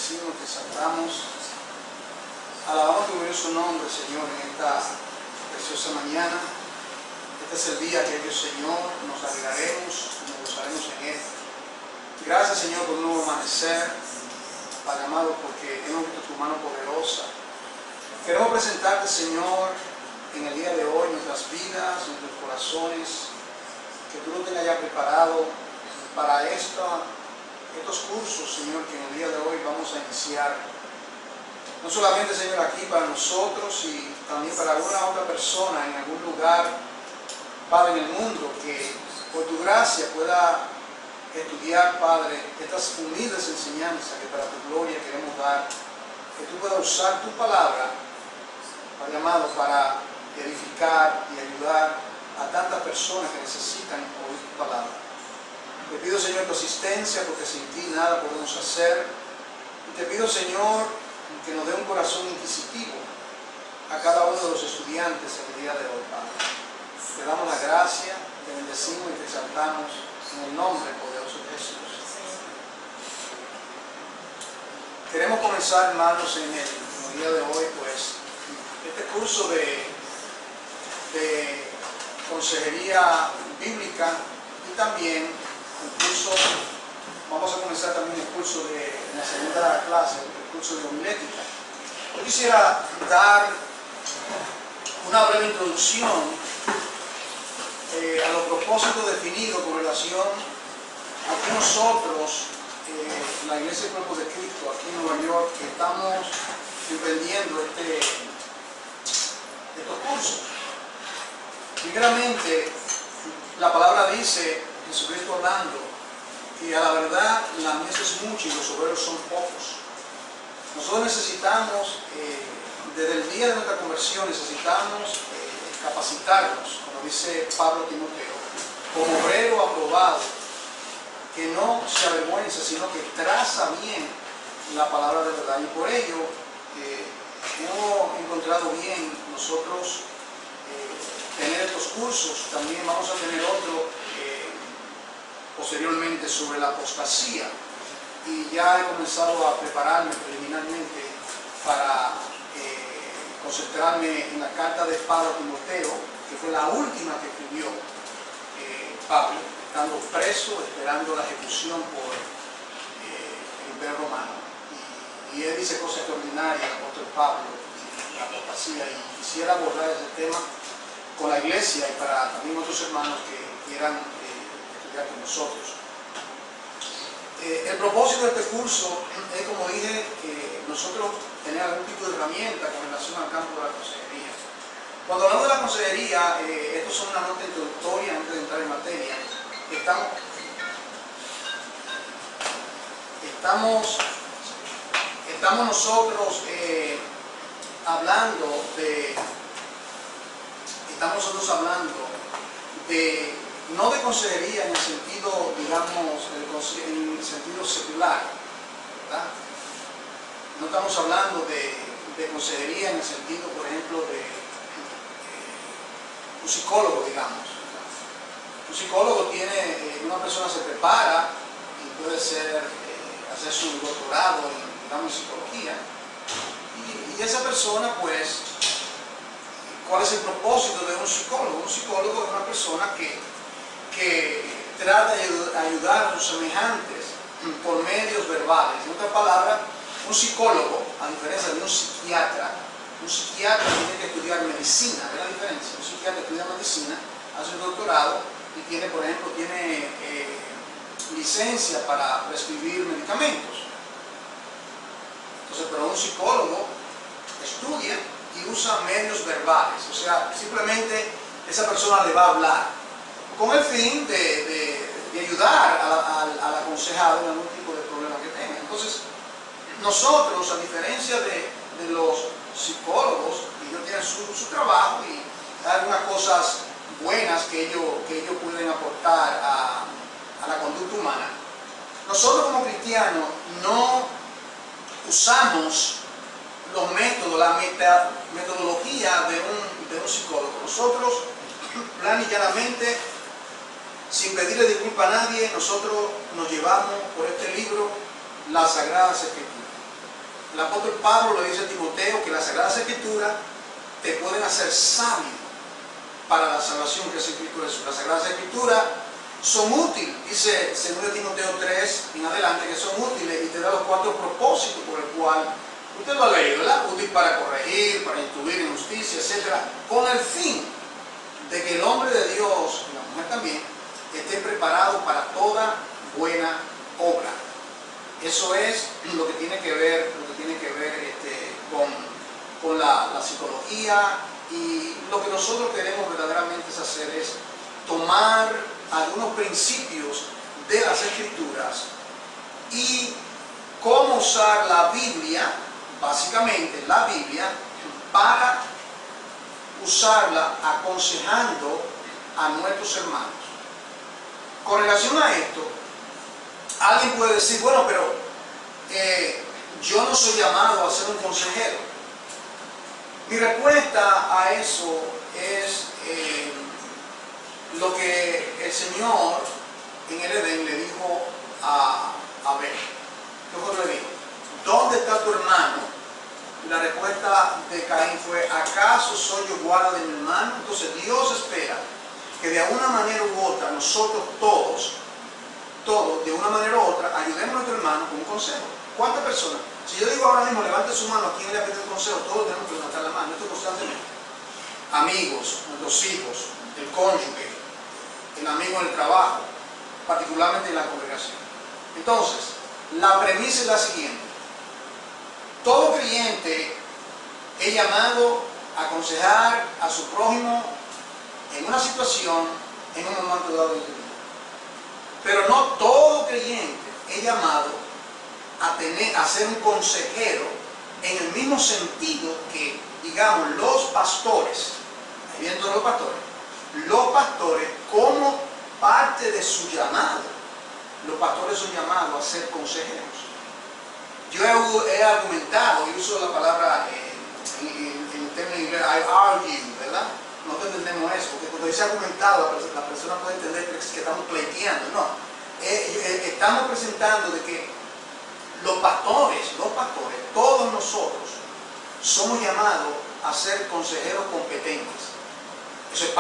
bendecimos, te exaltamos. Alabamos tu glorioso nombre, Señor, en esta preciosa mañana. Este es el día que Dios, Señor, nos alegraremos, nos gozaremos en él. Gracias, Señor, por un nuevo amanecer, Padre amado, porque hemos visto tu mano poderosa. Queremos presentarte, Señor, en el día de hoy, nuestras vidas, nuestros corazones, que tú lo tengas ya preparado para estos cursos, Señor, que en el día de hoy vamos a iniciar. No solamente, Señor, aquí para nosotros y también para alguna otra persona en algún lugar, Padre, en el mundo, que por tu gracia pueda estudiar, Padre, estas humildes enseñanzas que para tu gloria queremos dar, que tú puedas usar tu palabra, Padre amado, para edificar y ayudar a tantas personas que necesitan oír tu palabra. Te pido, Señor, tu asistencia, porque sin ti nada podemos hacer. Y te pido, Señor, que nos dé un corazón inquisitivo a cada uno de los estudiantes en el día de hoy, Padre. Te damos la gracia, te bendecimos y te exaltamos en el nombre poderoso de Jesús. Queremos comenzar, hermanos, en el día de hoy, pues, este curso de consejería bíblica y también el curso, vamos a comenzar también el curso en la segunda clase, el curso de homilética. Yo quisiera dar una breve introducción a los propósitos definidos con relación a que nosotros, la Iglesia del Cuerpo de Cristo, aquí en Nueva York, que estamos emprendiendo estos cursos. Primeramente, la palabra dice, Jesucristo hablando, que a la verdad la mies es mucha y los obreros son pocos. Nosotros necesitamos, desde el día de nuestra conversión, necesitamos capacitarnos, como dice Pablo a Timoteo, como obrero aprobado, que no se avergüenza, sino que traza bien la palabra de verdad. Y por ello, hemos encontrado bien nosotros tener estos cursos. También vamos a tener otro posteriormente sobre la apostasía, y ya he comenzado a prepararme preliminarmente para concentrarme en la carta de Pablo a Timoteo, que fue la última que escribió Pablo, estando preso, esperando la ejecución por el imperio romano. Y él dice cosas extraordinarias, el apóstol Pablo, la apostasía, y quisiera abordar ese tema con la iglesia y para también otros hermanos que quieran estudiar con nosotros. El propósito de este curso es, como dije, nosotros tener algún tipo de herramienta con relación al campo de la consejería. Cuando hablamos de la consejería, esto son una nota introductoria antes de entrar en materia. Estamos nosotros hablando de no de consejería en el sentido, digamos, en el sentido secular, ¿verdad? No estamos hablando de consejería en el sentido, por ejemplo, de un psicólogo, digamos. Un psicólogo tiene, una persona se prepara y puede hacer su doctorado en psicología, y esa persona, pues, ¿cuál es el propósito de un psicólogo? Un psicólogo es una persona que trata de ayudar a sus semejantes por medios verbales. En otras palabras, un psicólogo, a diferencia de un psiquiatra tiene que estudiar medicina. ¿Ve la diferencia? Un psiquiatra estudia medicina, hace un doctorado y tiene, por ejemplo, licencia para prescribir medicamentos. Entonces, pero un psicólogo estudia y usa medios verbales, o sea, simplemente esa persona le va a hablar con el fin de ayudar al aconsejado en algún tipo de problema que tenga. Entonces, nosotros, a diferencia de los psicólogos, ellos tienen su trabajo y hay algunas cosas buenas que ellos pueden aportar a la conducta humana. Nosotros como cristianos no usamos los métodos, la metodología de un psicólogo. Nosotros, plan y llanamente, sin pedirle disculpa a nadie, nosotros nos llevamos por este libro las Sagradas Escrituras. El apóstol Pablo le dice a Timoteo que las Sagradas Escrituras te pueden hacer sabio para la salvación que es en Cristo Jesús. Las Sagradas Escrituras son útiles, dice 2 Timoteo 3 en adelante, que son útiles y te da los 4 propósitos por el cual usted lo ha leído, ¿verdad? Útil para corregir, para instruir en justicia, etc. Con el fin de que el hombre de Dios, y la mujer también, esté preparado para toda buena obra. Eso es lo que tiene que ver, con la psicología, y lo que nosotros queremos verdaderamente es hacer es tomar algunos principios de las Escrituras y cómo usar la Biblia, básicamente la Biblia, para usarla aconsejando a nuestros hermanos. Con relación a esto, alguien puede decir, bueno, pero yo no soy llamado a ser un consejero. Mi respuesta a eso es lo que el Señor en el Edén le dijo a Abel. ¿Qué le dijo? ¿Dónde está tu hermano? Y la respuesta de Caín fue, ¿acaso soy yo guarda de mi hermano? Entonces Dios espera que de alguna manera u otra nosotros todos, de una manera u otra, ayudemos a nuestro hermano con un consejo. ¿Cuántas personas? Si yo digo ahora mismo, levante su mano, ¿a quién le ha pedido un consejo? Todos tenemos que levantar la mano, esto constantemente. Amigos, nuestros hijos, el cónyuge, el amigo en el trabajo, particularmente en la congregación. Entonces, la premisa es la siguiente. Todo creyente es llamado a aconsejar a su prójimo en una situación, en un momento dado de su vida. Pero no todo creyente es llamado a ser un consejero en el mismo sentido que, digamos, los pastores, ahí vienen todos los pastores como parte de su llamado, los pastores son llamados a ser consejeros. Yo he argumentado, y uso la palabra en términos inglés, I argue, ¿verdad? Nosotros entendemos eso, porque cuando dice argumentado, la persona puede entender que estamos pleiteando. No, estamos presentando de que los pastores, todos nosotros somos llamados a ser consejeros competentes. Eso es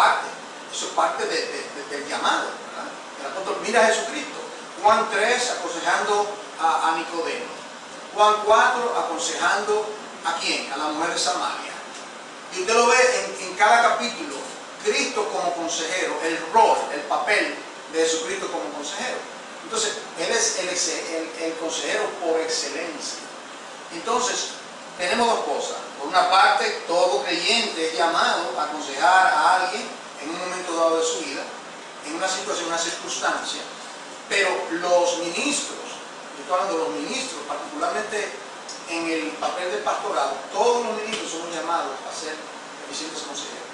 parte del llamado, ¿verdad? El apóstol mira a Jesucristo. Juan 3 aconsejando a Nicodemo. Juan 4 aconsejando ¿a quién? A la mujer de Samaria. Y usted lo ve en cada capítulo, Cristo como consejero, el rol, el papel de Jesucristo como consejero. Entonces, Él es el consejero por excelencia. Entonces, tenemos dos cosas. Por una parte, todo creyente es llamado a aconsejar a alguien en un momento dado de su vida, en una situación, una circunstancia. Pero los ministros, yo estoy hablando de los ministros, particularmente en el papel del pastorado, todos los ministros somos llamados a ser eficientes consejeros.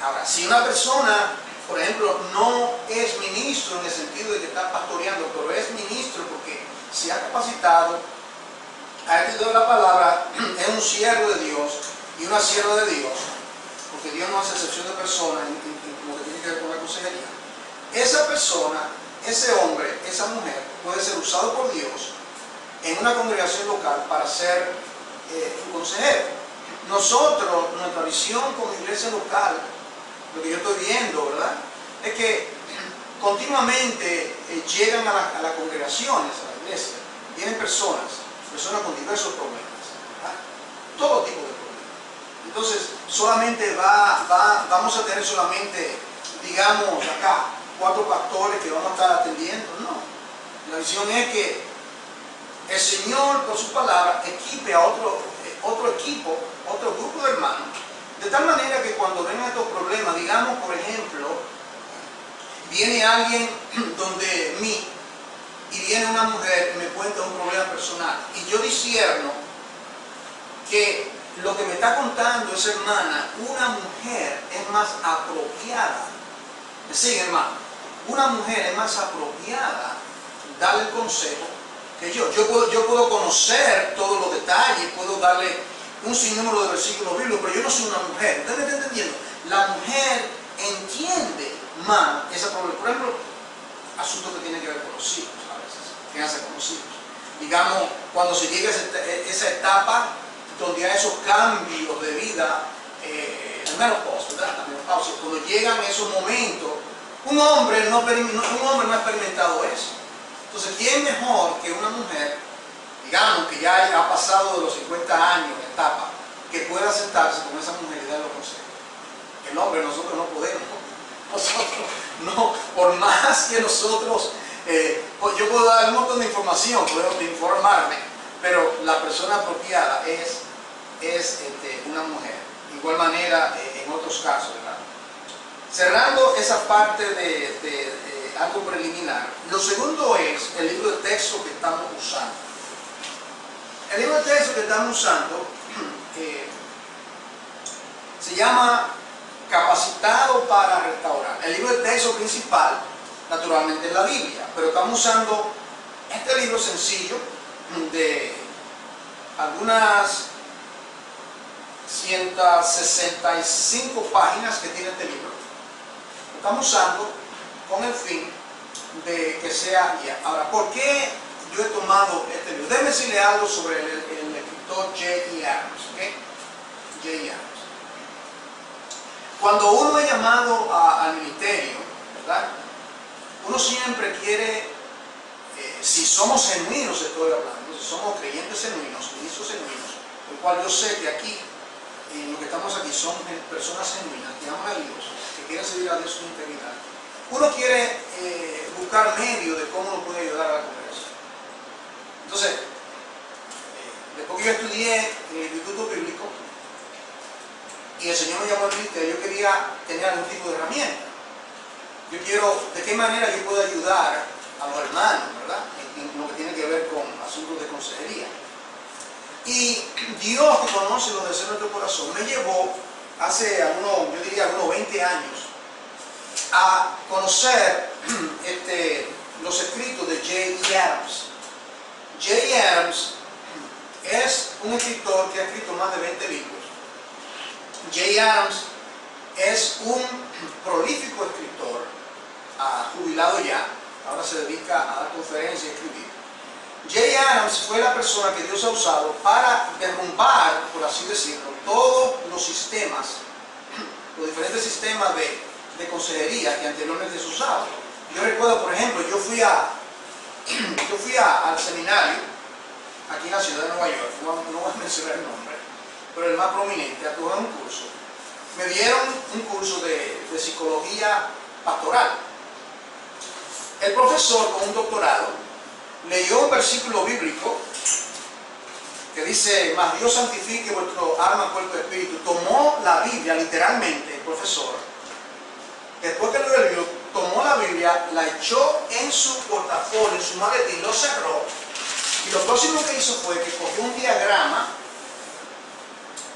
Ahora, si una persona, por ejemplo, no es ministro en el sentido de que está pastoreando, pero es ministro porque se ha capacitado, ha entendido la palabra, es un siervo de Dios y una sierva de Dios, porque Dios no hace excepción de personas en lo que tiene que ver con la consejería. Esa persona, ese hombre, esa mujer puede ser usado por Dios en una congregación local para ser un consejero. Nosotros, nuestra visión como iglesia local, lo que yo estoy viendo, ¿verdad?, es que continuamente llegan a las congregaciones, a la iglesia, vienen personas con diversos problemas, ¿verdad? Todo tipo de problemas. Entonces, solamente vamos a tener solamente, digamos, acá, 4 pastores que vamos a estar atendiendo. No. La visión es que el Señor, con su palabra, equipe a otro equipo, otro grupo de hermanos, de tal manera que cuando vengan estos problemas, digamos, por ejemplo, viene alguien donde mí y viene una mujer y me cuenta un problema personal y yo discierno que lo que me está contando esa hermana, una mujer es más apropiada. ¿Me siguen, hermano? Una mujer es más apropiada darle el consejo que yo. Yo puedo conocer todos los detalles, puedo darle un sinnúmero de versículos bíblicos, pero yo no soy una mujer. ¿Usted me está entendiendo? La mujer entiende más ese problema. Por ejemplo, asuntos que tienen que ver con los hijos, a veces, que hacen con los hijos. digamos, cuando se llega a esa etapa donde hay esos cambios de vida, la menopausia, ¿verdad? La menopausia, cuando llegan esos momentos, un hombre no ha experimentado eso. Entonces, ¿quién mejor que una mujer, digamos, que ya ha pasado de los 50 años, etapa, que pueda sentarse con esa mujer y darle los consejos? El hombre, nosotros no podemos. Nosotros no, por más que nosotros, yo puedo dar un montón de información, puedo informarme, pero la persona apropiada es una mujer. De igual manera, en otros casos, ¿verdad? Cerrando esa parte de algo preliminar, lo segundo es el libro de texto que estamos usando. El libro de texto que estamos usando se llama Capacitado para Restaurar. El libro de texto principal, naturalmente, es la Biblia, pero estamos usando este libro sencillo de algunas 165 páginas que tiene este libro. Lo estamos usando con el fin de que sea guía. Ahora, ¿por qué yo he tomado este libro? Déjenme decirle algo sobre el escritor J.E. Adams. ¿Okay? J.E. Adams. Cuando uno es llamado al ministerio, ¿verdad? Uno siempre quiere, si somos genuinos, estoy hablando, si somos creyentes genuinos, ministros genuinos, el cual yo sé que aquí, los que estamos aquí, son personas genuinas, que aman a Dios, que quieren seguir a Dios con integridad. Uno quiere buscar medios de cómo uno puede ayudar a la congregación. Entonces, después que yo estudié en el Instituto Bíblico, y el Señor me llamó al ministerio, yo quería tener algún tipo de herramienta. Yo quiero, ¿de qué manera yo puedo ayudar a los hermanos, ¿verdad? En lo que tiene que ver con asuntos de consejería. Y Dios, que conoce los deseos de nuestro corazón, me llevó hace yo diría algunos 20 años a conocer los escritos de J.E. Adams. J.E. Adams es un escritor que ha escrito más de 20 libros. J.E. Adams es un prolífico escritor, jubilado ya, ahora se dedica a dar conferencias y escribir. J.E. Adams fue la persona que Dios ha usado para derrumbar, por así decirlo, todos los sistemas, los diferentes sistemas de consejería que anteriormente se usaban. Yo recuerdo, por ejemplo, yo fui al seminario aquí en la ciudad de Nueva York, no voy a mencionar el nombre, pero el más prominente, a tomar un curso. Me dieron un curso de psicología pastoral. El profesor, con un doctorado, leyó un versículo bíblico que dice: mas Dios santifique vuestro alma, cuerpo y espíritu. Tomó la Biblia, literalmente, el profesor, después que leyó el libro, tomó la Biblia, la echó en su portafolio, en su maletín, lo cerró, y lo próximo que hizo fue que cogió un diagrama,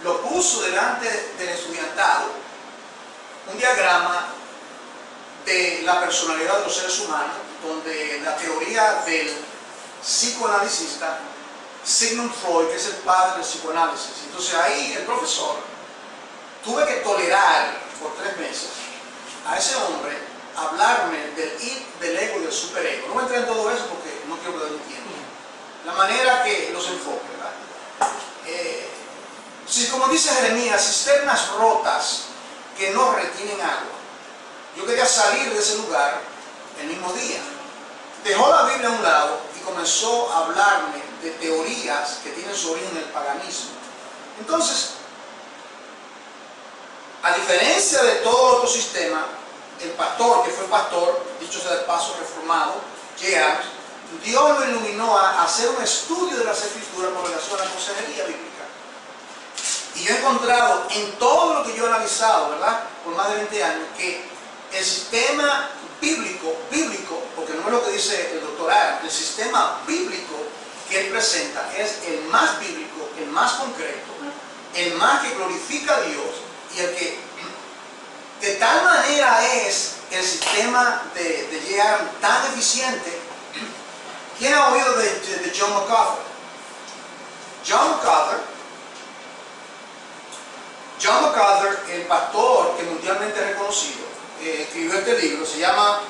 lo puso delante del estudiantado, un diagrama de la personalidad de los seres humanos, donde la teoría del psicoanalista Sigmund Freud, que es el padre del psicoanálisis. Entonces ahí el profesor tuve que tolerar por 3 meses a ese hombre hablarme del ego y del superego. No voy a entrar en todo eso porque no quiero perder mi tiempo. La manera que los enfoque, ¿verdad? Si, como dice Jeremías, cisternas rotas que no retienen agua. Yo quería salir de ese lugar el mismo día. Dejó la Biblia a un lado y comenzó a hablarme de teorías que tienen su origen en el paganismo. Entonces, a diferencia de todo otro sistema, el pastor, que fue pastor, dicho sea de paso, reformado, J.A., Dios lo iluminó a hacer un estudio de las Escrituras con relación a la consejería bíblica. Y yo he encontrado en todo lo que yo he analizado, ¿verdad?, por más de 20 años, que el sistema bíblico, porque no es lo que dice el doctor Adams, el sistema bíblico que él presenta es el más bíblico, el más concreto, el más que glorifica a Dios y el que de tal manera es el sistema de J.A. tan eficiente. ¿Quién ha oído de John MacArthur? John MacArthur, el pastor que mundialmente reconocido, escribió este libro, se llama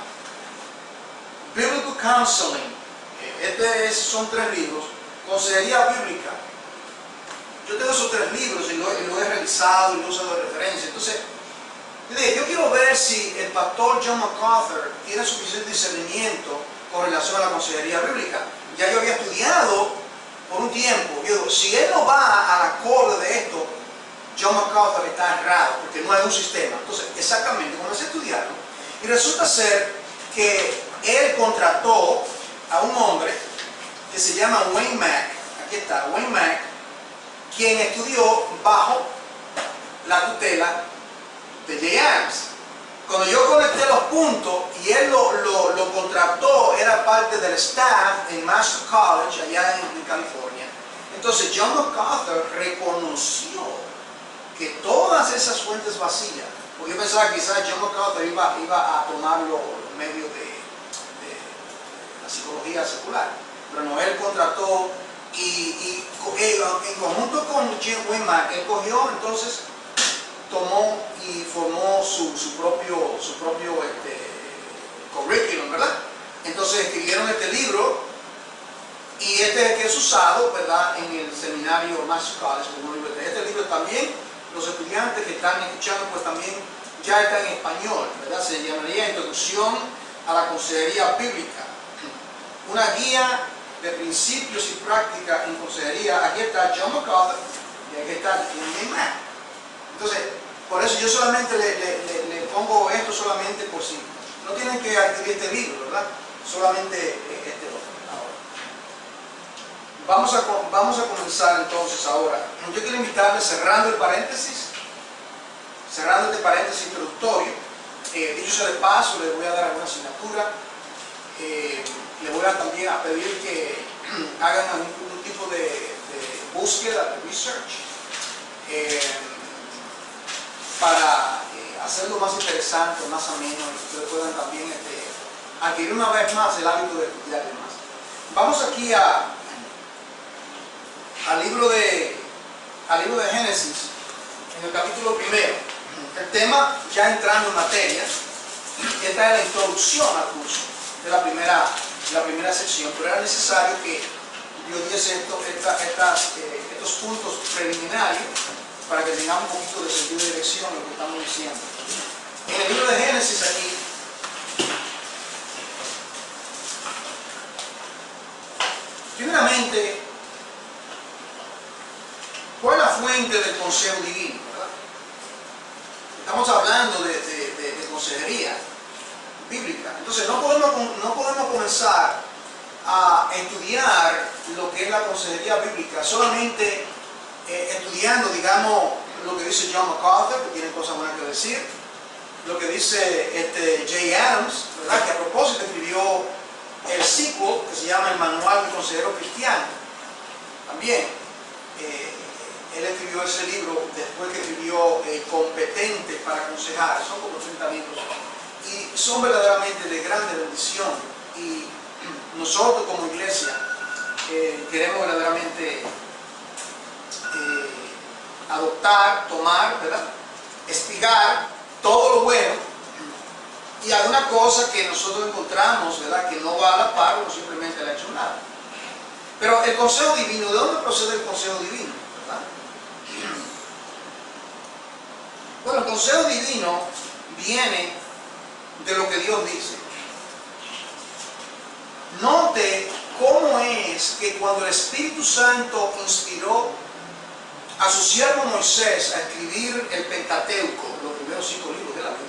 Biblical Counseling, Son 3 libros. Consejería bíblica. Yo tengo esos 3 libros y lo he revisado y lo he usado de referencia. Entonces, yo quiero ver si el pastor John MacArthur tiene suficiente discernimiento con relación a la consejería bíblica. Ya yo había estudiado por un tiempo. Yo digo, si él no va al acorde de esto, John MacArthur está errado, porque no hay un sistema. Entonces, exactamente, comencé a estudiarlo. Y resulta ser que él contrató a un hombre que se llama Wayne Mack. Aquí está, Wayne Mack, quien estudió bajo la tutela de Jay Adams. Cuando yo conecté los puntos y él lo contrató, era parte del staff en Master College, allá en California. Entonces John MacArthur reconoció que todas esas fuentes vacías, porque yo pensaba que quizás John MacArthur iba a tomar los medios de la psicología secular, pero no, él contrató y en conjunto con Wayne Mack, él cogió, entonces tomó y formó su propio currículum, ¿verdad? Entonces escribieron este libro y este es el que es usado, ¿verdad?, en el seminario Master College como libro. Este libro también, los estudiantes que están escuchando, pues también ya está en español, ¿verdad? Se llamaría Introducción a la Consejería Bíblica. Una guía de principios y prácticas en consejería. Aquí está John MacArthur y aquí está Wayne Mack. Entonces, por eso yo solamente le pongo esto solamente por si. No tienen que adquirir este libro, ¿verdad? Solamente este otro. Vamos a comenzar entonces ahora. Yo quiero invitarles, cerrando este paréntesis introductorio. Dicho sea de paso, les voy a dar alguna asignatura. Les voy también a pedir que hagan algún tipo de búsqueda, de research, para hacerlo más interesante, más ameno, y que ustedes puedan también adquirir una vez más el hábito de estudiar y demás. Vamos aquí al libro de Génesis, en el capítulo 1. El tema, ya entrando en materia, esta es la introducción al curso de la primera sección, pero era necesario que yo diese estos puntos preliminarios para que tengamos un poquito de sentido de dirección en lo que estamos diciendo. En el libro de Génesis aquí, primeramente, ¿cuál es la fuente del consejo divino? ¿Verdad? Estamos hablando de consejería bíblica. Entonces no podemos comenzar a estudiar lo que es la consejería bíblica solamente estudiando, digamos, lo que dice John MacArthur, que tiene cosas buenas que decir, lo que dice Jay Adams, ¿verdad?, que a propósito escribió el sequel que se llama El Manual del Consejero Cristiano. También él escribió ese libro después que escribió Competente para Aconsejar. Son como 30 libros y son verdaderamente de grande bendición, y nosotros como iglesia queremos verdaderamente adoptar, tomar, ¿verdad?, espigar todo lo bueno, y alguna cosa que nosotros encontramos, ¿verdad?, que no va a la par, o simplemente le ha hecho nada. Pero el consejo divino, ¿de dónde procede el consejo divino? ¿Verdad? Bueno, el consejo divino viene de lo que Dios dice. Note cómo es que cuando el Espíritu Santo inspiró a su siervo Moisés a escribir el Pentateuco, los primeros 5 libros de la Biblia,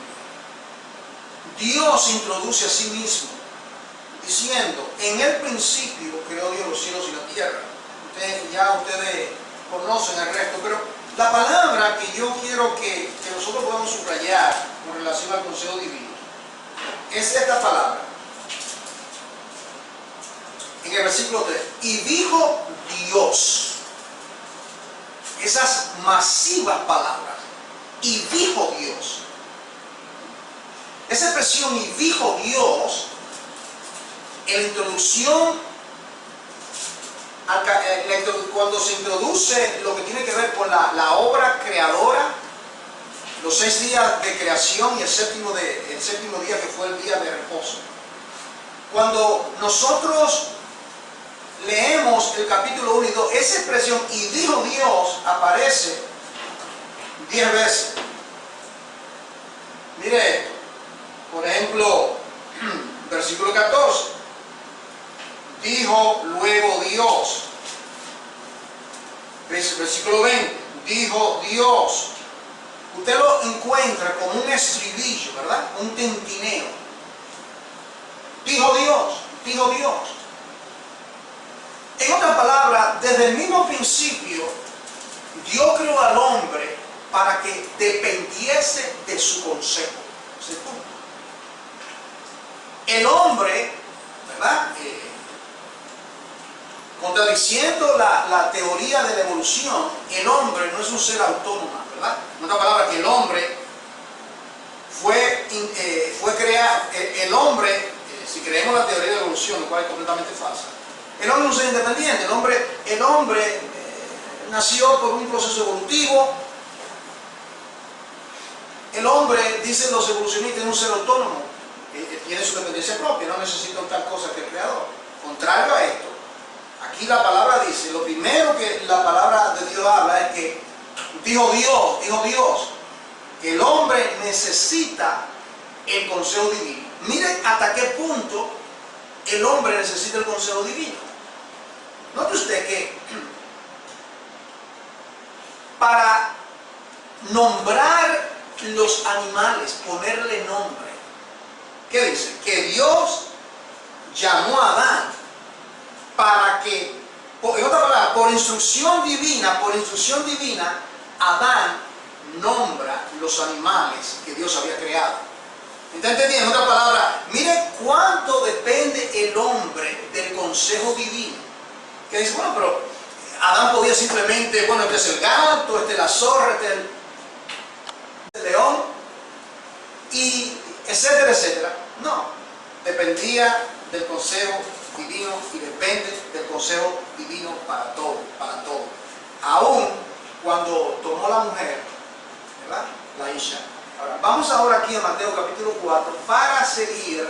Dios introduce a sí mismo, diciendo: en el principio creó Dios los cielos y la tierra. Ustedes conocen el resto, pero la palabra que yo quiero que nosotros podamos subrayar con relación al consejo divino es esta palabra. En el versículo 3, y dijo Dios. Esas masivas palabras, y dijo Dios. Esa expresión, y dijo Dios, en la introducción, cuando se introduce lo que tiene que ver con la obra creadora, los 6 días de creación y el séptimo día, que fue el día de reposo. Cuando nosotros leemos el capítulo 1 y 2, esa expresión, y dijo Dios, aparece 10 veces. Mire esto, por ejemplo, versículo 14, dijo luego Dios. Versículo 20, dijo Dios. Usted lo encuentra como un estribillo, ¿verdad? Un tintineo. Dijo Dios, dijo Dios. En otras palabras, desde el mismo principio, Dios creó al hombre para que dependiese de su consejo. El hombre, ¿verdad? Contradiciendo la teoría de la evolución, el hombre no es un ser autónomo, ¿verdad? En otras palabras, que el hombre fue creado, el hombre, si creemos la teoría de la evolución, lo cual es completamente falsa, el hombre es un ser independiente, el hombre nació por un proceso evolutivo. El hombre, dicen los evolucionistas, es un ser autónomo, tiene su dependencia propia, no necesita tal cosa que el creador. Contrario a esto, aquí la palabra dice, lo primero que la palabra de Dios habla es que dijo Dios, que el hombre necesita el consejo divino. Miren hasta qué punto el hombre necesita el consejo divino. Note usted que para nombrar los animales, ponerle nombre, ¿qué dice? Que Dios llamó a Adán para que, en otra palabra, por instrucción divina, Adán nombra los animales que Dios había creado. ¿Está entendiendo? En otra palabra, mire cuánto depende el hombre del consejo divino. Que dice, bueno, pero Adán podía simplemente, bueno, este es el gato, este es la zorra, este es el león, y etcétera, etcétera. No, dependía del consejo divino y depende del consejo divino para todo, para todo. Aún cuando tomó la mujer, ¿verdad? La Isha. Ahora, vamos ahora aquí a Mateo capítulo 4 para seguir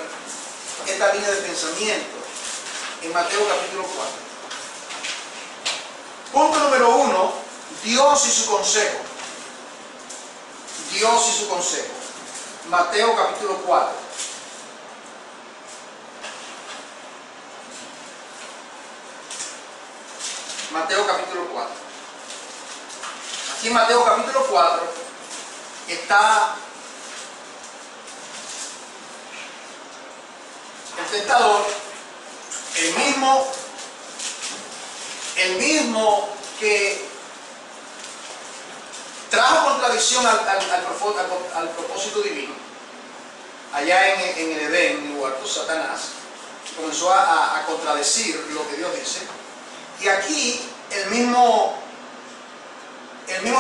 esta línea de pensamiento en Mateo capítulo 4. Punto número 1, Dios y su consejo. Dios y su consejo. Mateo capítulo 4. Mateo capítulo 4. Aquí en Mateo capítulo 4 está el tentador, el mismo que trajo contradicción al propósito divino. Allá en el Edén, en el huerto, Satanás comenzó a contradecir lo que Dios dice. Y aquí el mismo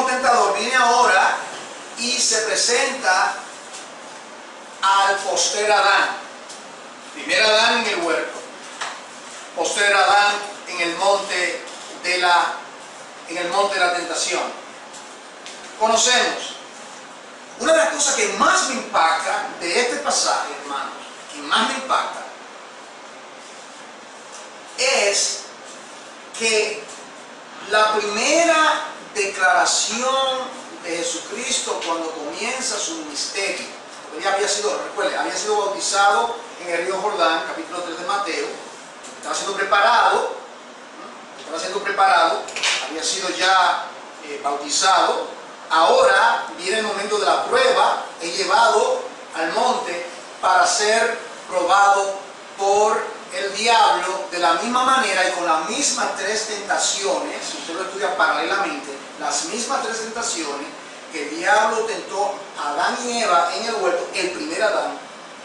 tentador viene ahora y se presenta al postrer Adán. Primer Adán en el huerto, postrer Adán en el monte de la tentación. Conocemos. Una de las cosas que más me impacta de este pasaje, hermanos, que más me impacta, es que la primera declaración de Jesucristo cuando comienza su ministerio, porque él había sido bautizado en el río Jordán, capítulo 3 de Mateo, estaba siendo preparado, había sido ya bautizado. Ahora viene el momento de la prueba, es llevado al monte para ser probado por el diablo de la misma manera y con las mismas 3 tentaciones. Si usted lo estudia paralelamente, las mismas 3 tentaciones que el diablo tentó a Adán y Eva en el huerto, el primer Adán.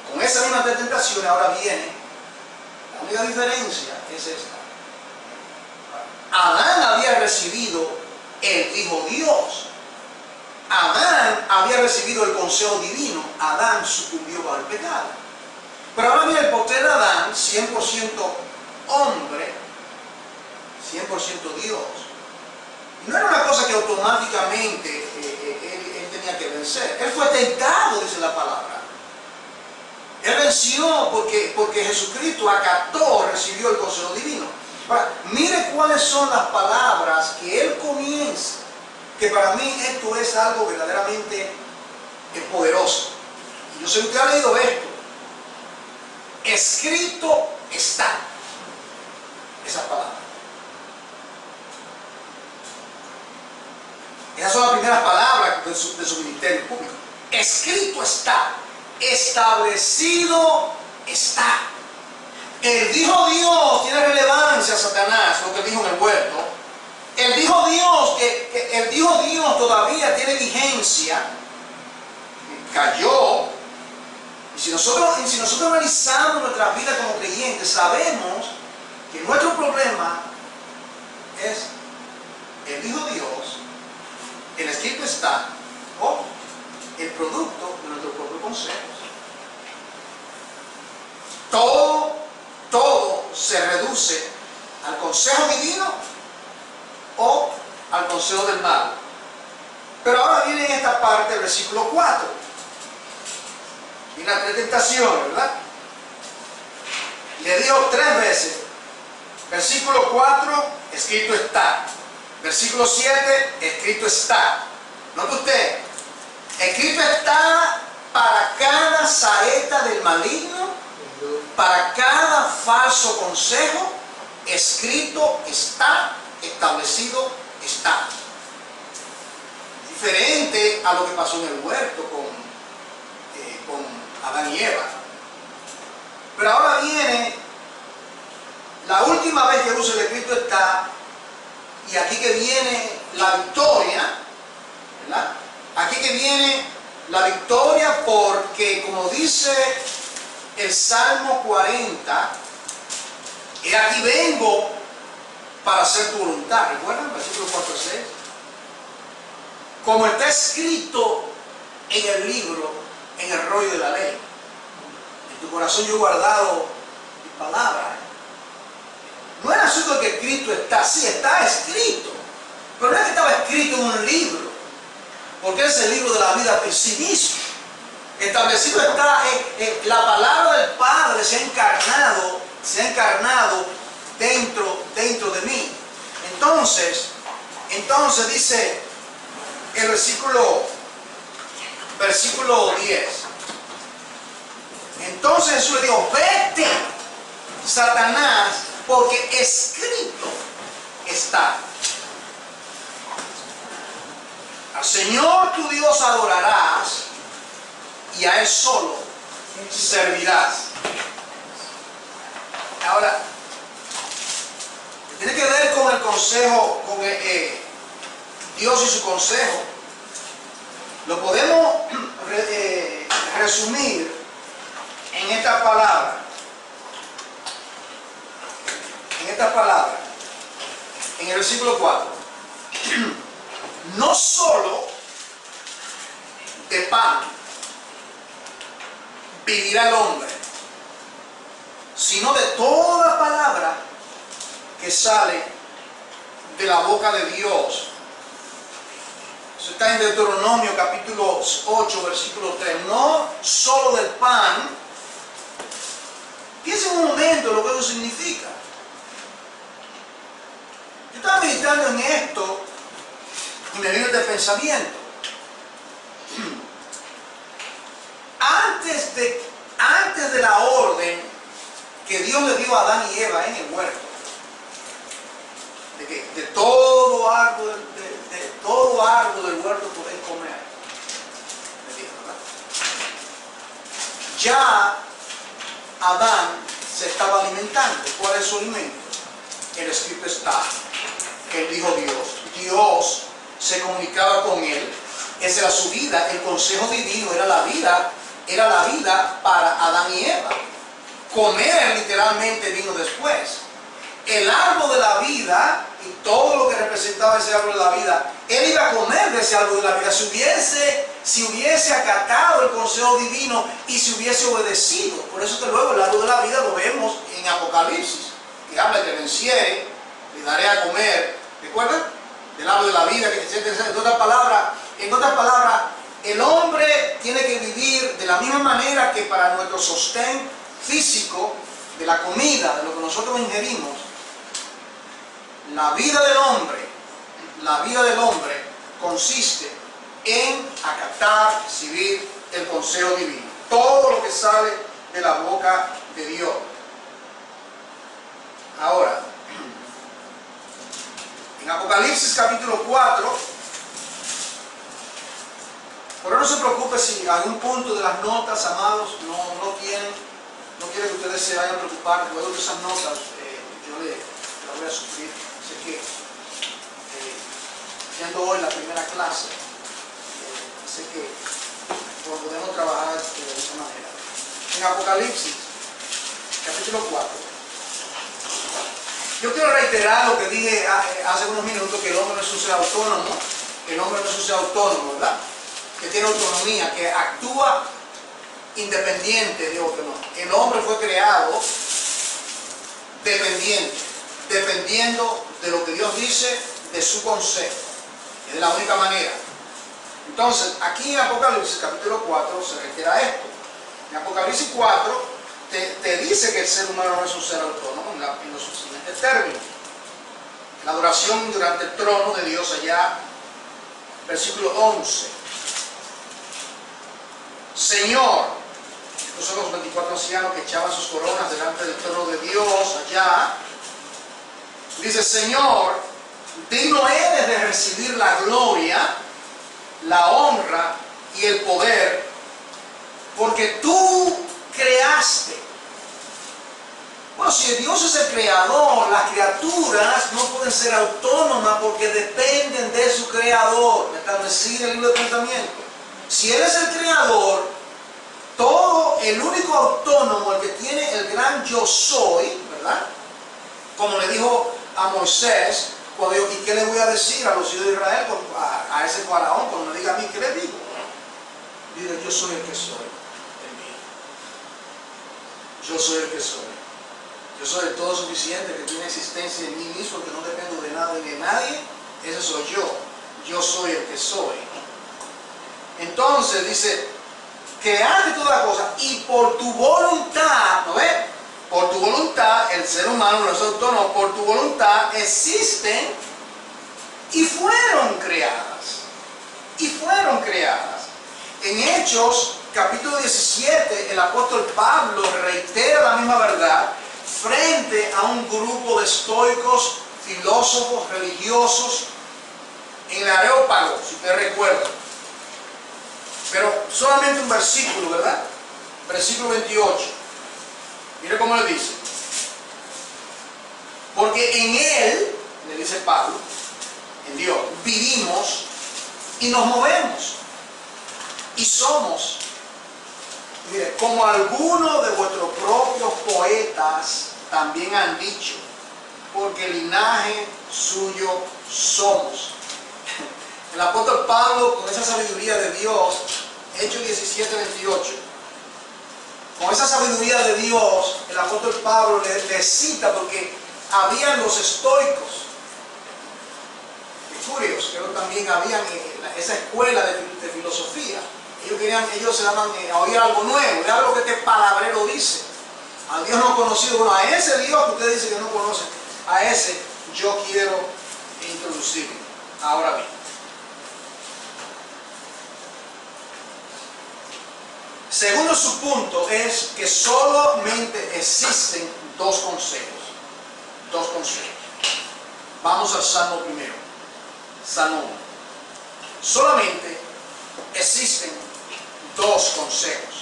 Con esas mismas 3 tentaciones ahora viene, la única diferencia es esta. Adán había recibido el Hijo Dios. Adán había recibido el consejo divino. Adán sucumbió al pecado. Pero ahora viene el postrer Adán, 100% hombre, 100% Dios. No era una cosa que automáticamente él tenía que vencer. Él fue tentado, dice la palabra. Él venció porque Jesucristo acató, recibió el consejo divino. Ahora, mire cuáles son las palabras que él comienza, que para mí esto es algo verdaderamente poderoso. Y yo sé que usted ha leído esto. Escrito está. Esas palabras. Esas son las primeras palabras de su ministerio público. Escrito está. Establecido está. El dijo Dios tiene relevancia, Satanás, lo que dijo en el huerto. El dijo Dios, el dijo Dios todavía tiene vigencia. Cayó. Y si nosotros analizamos nuestra vida como creyentes, sabemos que nuestro problema es el dijo Dios, el escrito está, o el producto de nuestro propio consejo. Todo se reduce al consejo divino o al consejo del mal. Pero ahora viene esta parte del versículo 4. Y las 3 tentaciones, ¿verdad? Le dijo 3 veces. Versículo 4, escrito está. Versículo 7, escrito está. Note usted, escrito está para cada saeta del maligno, para cada falso consejo, escrito está, establecido está. Diferente a lo que pasó en el huerto con Adán y Eva. Pero ahora viene la última vez que usa el escrito está, y aquí que viene la victoria, ¿verdad? Aquí que viene la victoria porque, como dice el Salmo 40, y aquí vengo para hacer tu voluntad. ¿Recuerdan? Versículo 4 y 6. Como está escrito en el libro, en el rollo de la ley. En tu corazón yo he guardado mi palabra. No era asunto que escrito está, sí, está escrito. Pero no es que estaba escrito en un libro, porque es el libro de la vida por sí mismo. Establecido está, la palabra del Padre se ha encarnado dentro de mí. Entonces dice el versículo 10. Entonces Jesús le dijo, vete, Satanás, porque escrito está. Al Señor tu Dios adorarás y a Él solo servirás. Ahora, tiene que ver con el consejo, con Dios y su consejo. Lo podemos resumir en esta palabra. En el versículo 4. No solo de pan vivirá el hombre, sino de toda palabra que sale de la boca de Dios. Eso está en Deuteronomio capítulo 8, versículo 3. No solo del pan. Piensen un momento lo que eso significa. Yo estaba meditando en esto y me vino este pensamiento. Antes de la orden que Dios le dio a Adán y Eva en el huerto, de todo árbol del huerto podéis comer, me dijo, ¿verdad? Ya Adán se estaba alimentando. ¿Cuál es su alimento? El escrito está. Él dijo Dios se comunicaba con él. Esa era su vida. El consejo divino era la vida para Adán y Eva. Comer literalmente vino después. El árbol de la vida y todo lo que representaba ese árbol de la vida, él iba a comer de ese árbol de la vida si hubiese acatado el consejo divino y si hubiese obedecido. Por eso que luego el árbol de la vida lo vemos en Apocalipsis, que habla de que venciere, le daré a comer. ¿Recuerdan? Del árbol de la vida, en otras palabras, el hombre tiene que vivir de la misma manera que para nuestro sostén físico, de la comida, de lo que nosotros ingerimos, la vida del hombre consiste en acatar, recibir el consejo divino. Todo lo que sale de la boca de Dios. Ahora, en Apocalipsis capítulo 4, pero no se preocupe si algún punto de las notas, amados, no quiere que ustedes se vayan a preocupar. Luego de esas notas, yo le voy a sufrir. Así que, siendo hoy la primera clase, sé que podemos trabajar de esa manera. En Apocalipsis, capítulo 4, yo quiero reiterar lo que dije hace unos minutos, que el hombre no es un ser autónomo, ¿verdad? Que tiene autonomía, que actúa independiente de otro. No. El hombre fue creado dependiendo de lo que Dios dice, de su consejo. Es la única manera. Entonces, aquí en Apocalipsis capítulo 4 se reitera esto. En Apocalipsis 4 te dice que el ser humano no es un ser autónomo en los siguientes términos. La adoración durante el trono de Dios allá, versículo 11. Señor, estos son los 24 ancianos que echaban sus coronas delante del trono de Dios allá. Dice, Señor, digno eres de recibir la gloria, la honra y el poder, porque tú creaste. Bueno, si Dios es el creador, las criaturas no pueden ser autónomas porque dependen de su creador. ¿Me están diciendo el libro de pensamiento? Si Él es el creador, el único autónomo, el que tiene el gran yo soy, ¿verdad? Como le dijo a Moisés, cuando dijo, ¿y qué le voy a decir a los hijos de Israel, a ese faraón, cuando me diga a mí, qué le digo? Dile, yo soy el que soy en mí. Yo soy el que soy. Yo soy el todo suficiente, que tiene existencia en mí mismo, que no dependo de nada ni de nadie. Ese soy yo. Yo soy el que soy. Entonces dice, creaste toda la cosa y por tu voluntad, ¿no ves? Por tu voluntad, el ser humano no es autónomo, por tu voluntad existen y fueron creadas. Y fueron creadas. En Hechos, capítulo 17, el apóstol Pablo reitera la misma verdad frente a un grupo de estoicos, filósofos, religiosos, en el Areópago, si usted recuerda. Pero solamente un versículo, ¿verdad? Versículo 28. Mire cómo le dice. Porque en Él, le dice Pablo, en Dios, vivimos y nos movemos. Y somos. Mire, como algunos de vuestros propios poetas también han dicho, porque linaje suyo somos. El apóstol Pablo, con esa sabiduría de Dios, Hechos 17, 28, con esa sabiduría de Dios, el apóstol Pablo le cita, porque habían los estoicos, epicúreos, que también habían esa escuela de filosofía. Ellos se daban a oír algo nuevo, era algo que este palabrero dice. Al Dios no conocido, bueno, a ese Dios que usted dice que no conoce, a ese yo quiero introducirlo. Ahora bien, segundo su punto es que solamente existen dos consejos. Dos consejos. Vamos al Salmo primero. Salmo 1. Solamente existen dos consejos.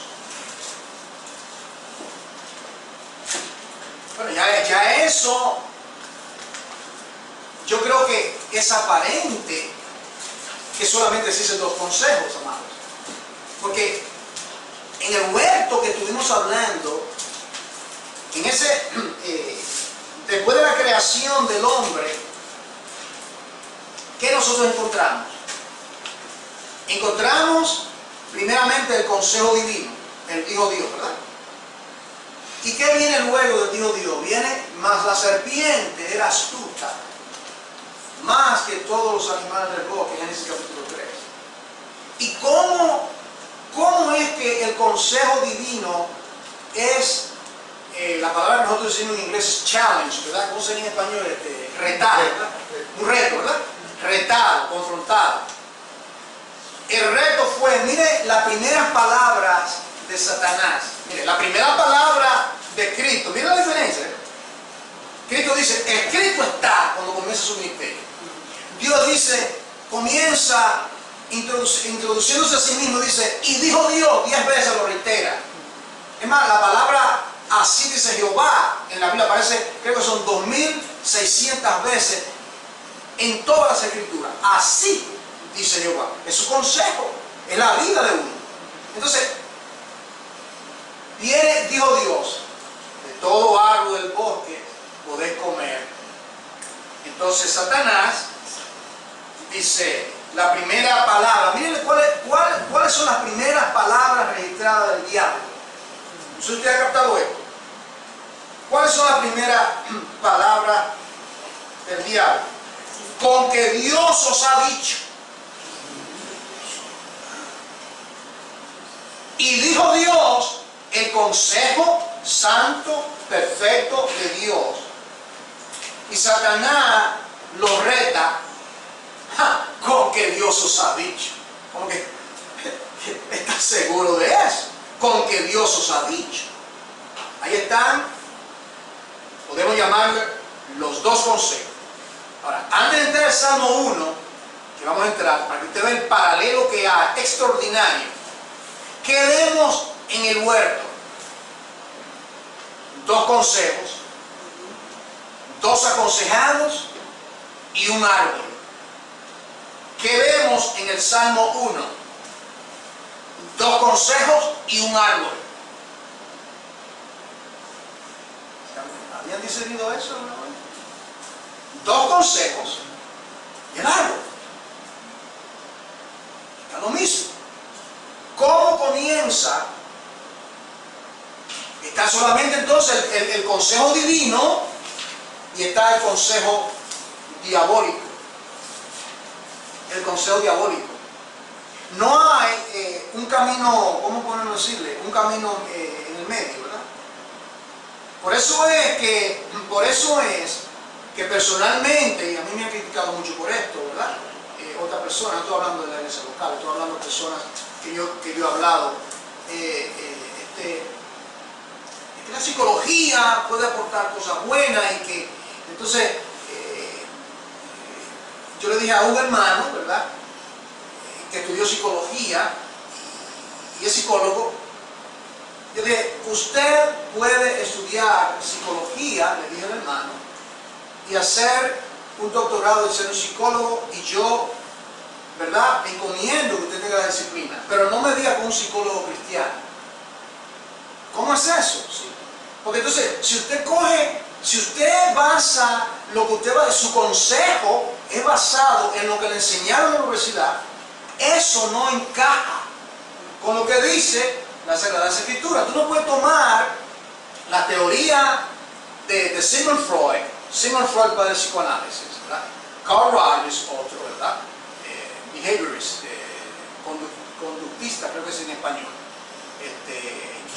Bueno, ya eso, yo creo que es aparente que solamente existen dos consejos, amados. Porque en el huerto que estuvimos hablando, en ese, después de la creación del hombre, ¿qué nosotros encontramos? Encontramos primeramente el consejo divino, el dijo Dios, ¿verdad? ¿Y qué viene luego del dijo Dios? Viene, más la serpiente era astuta, más que todos los animales del bosque, Génesis capítulo 3. ¿Y cómo es que el consejo divino es la palabra que nosotros decimos en inglés es challenge, ¿verdad? ¿Cómo sería en español? Retado, ¿verdad? Un reto, ¿verdad? Retado, confrontado. El reto fue, mire las primeras palabras de Satanás. Mire, la primera palabra de Cristo, mire la diferencia. Cristo dice, escrito está cuando comienza su ministerio. Dios dice, comienza introduciéndose a sí mismo, dice, y dijo Dios, 10 veces lo reitera. Es más, la palabra así dice Jehová en la Biblia aparece, creo que son 2600 veces en todas las escrituras. Así dice Jehová. Es su consejo, es la vida de uno. Entonces, dijo Dios, de todo árbol del bosque podés comer. Entonces Satanás dice, la primera palabra, miren cuáles son las primeras palabras registradas del diablo. ¿Si usted ha captado esto? ¿Cuáles son las primeras palabras del diablo? Con que Dios os ha dicho. Y dijo Dios, el consejo santo, perfecto de Dios. Y Satanás lo reta con que Dios os ha dicho. Como que ¿estás seguro de eso? Con que Dios os ha dicho. Ahí están, podemos llamarle los dos consejos. Ahora, antes de entrar al Salmo 1, que vamos a entrar, para que usted vea el paralelo que hay, extraordinario. ¿Qué vemos en el huerto? Dos consejos, dos aconsejados y un árbol. ¿Qué vemos en el Salmo 1? Dos consejos y un árbol. ¿Habían discernido eso? Dos consejos y el árbol. Es lo mismo. ¿Cómo comienza? Está solamente entonces el consejo divino y está el consejo diabólico. El consejo diabólico. No hay un camino, ¿cómo podemos decirle? Un camino en el medio, ¿verdad? Por eso es que personalmente, y a mí me han criticado mucho por esto, ¿verdad? Otra persona, no estoy hablando de la iglesia local, estoy hablando de personas que yo he hablado, que la psicología puede aportar cosas buenas y que entonces yo le dije a un hermano, ¿verdad?, que estudió psicología y es psicólogo. Yo le dije, usted puede estudiar psicología, le dije al hermano, y hacer un doctorado de ser un psicólogo, y yo, ¿verdad?, me encomiendo que usted tenga la disciplina, pero no me diga con un psicólogo cristiano. ¿Cómo es eso? ¿Sí? Porque entonces, si usted basa lo que usted va a decir, su consejo es basado en lo que le enseñaron en la universidad, eso no encaja con lo que dice la Sagrada Escritura. Tú no puedes tomar la teoría de Sigmund Freud para el psicoanálisis, ¿verdad? Carl Rogers, otro, ¿verdad? Behaviorist, conductista, creo que es en español.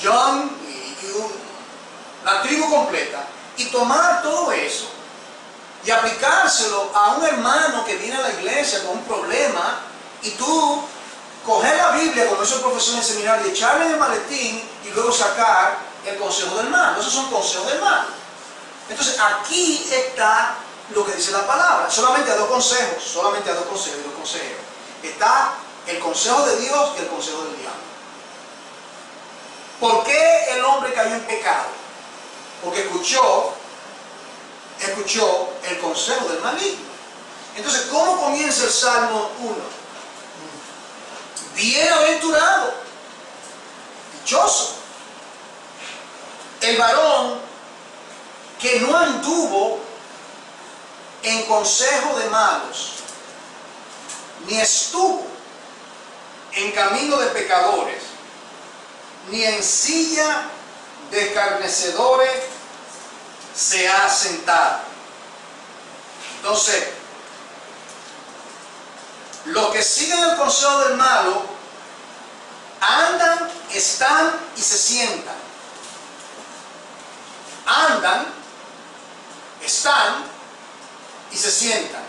Jung y la tribu completa, y tomar todo eso y aplicárselo a un hermano que viene a la iglesia con un problema, y tú coger la Biblia, como hizo el profesor en el seminario, y echarle en el maletín y luego sacar el consejo del hermano. Esos son consejos del hermano. Entonces aquí está lo que dice la palabra. Solamente a dos consejos y dos consejeros. Está el consejo de Dios y el consejo del diablo. ¿Por qué el hombre cayó en pecado? Porque escuchó el consejo del maligno. Entonces, ¿cómo comienza el Salmo 1? Bienaventurado, dichoso, el varón que no anduvo en consejo de malos, ni estuvo en camino de pecadores, ni en silla de escarnecedores se ha sentado. Entonces, los que siguen el consejo del malo andan, están y se sientan. andan, están y se sientan.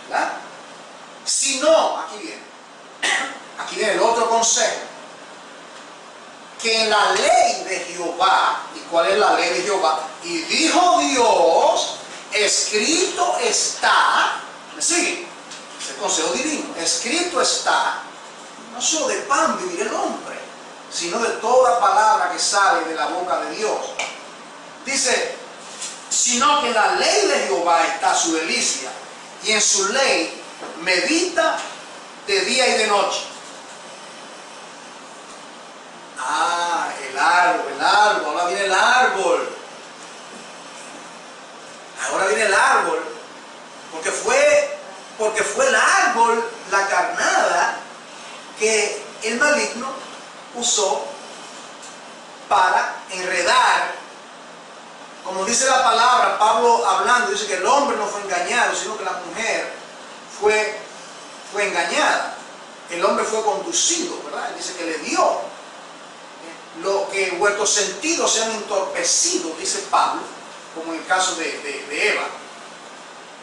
¿Verdad? Si no, aquí viene el otro consejo, que en la ley de Jehová, ¿y cuál es la ley de Jehová? Y dijo Dios, escrito está, ¿me sigue? Es el consejo divino, escrito está, no solo de pan vivirá el hombre, sino de toda palabra que sale de la boca de Dios. Dice, sino que en la ley de Jehová está su delicia, y en su ley medita de día y de noche. Ah, el árbol, ahora viene el árbol. Ahora viene el árbol, porque fue el árbol, la carnada, que el maligno usó para enredar. Como dice la palabra, Pablo hablando, dice que el hombre no fue engañado, sino que la mujer fue engañada. El hombre fue conducido, ¿verdad? Dice que le dio lo que vuestros sentidos se han entorpecido, dice Pablo, como en el caso de Eva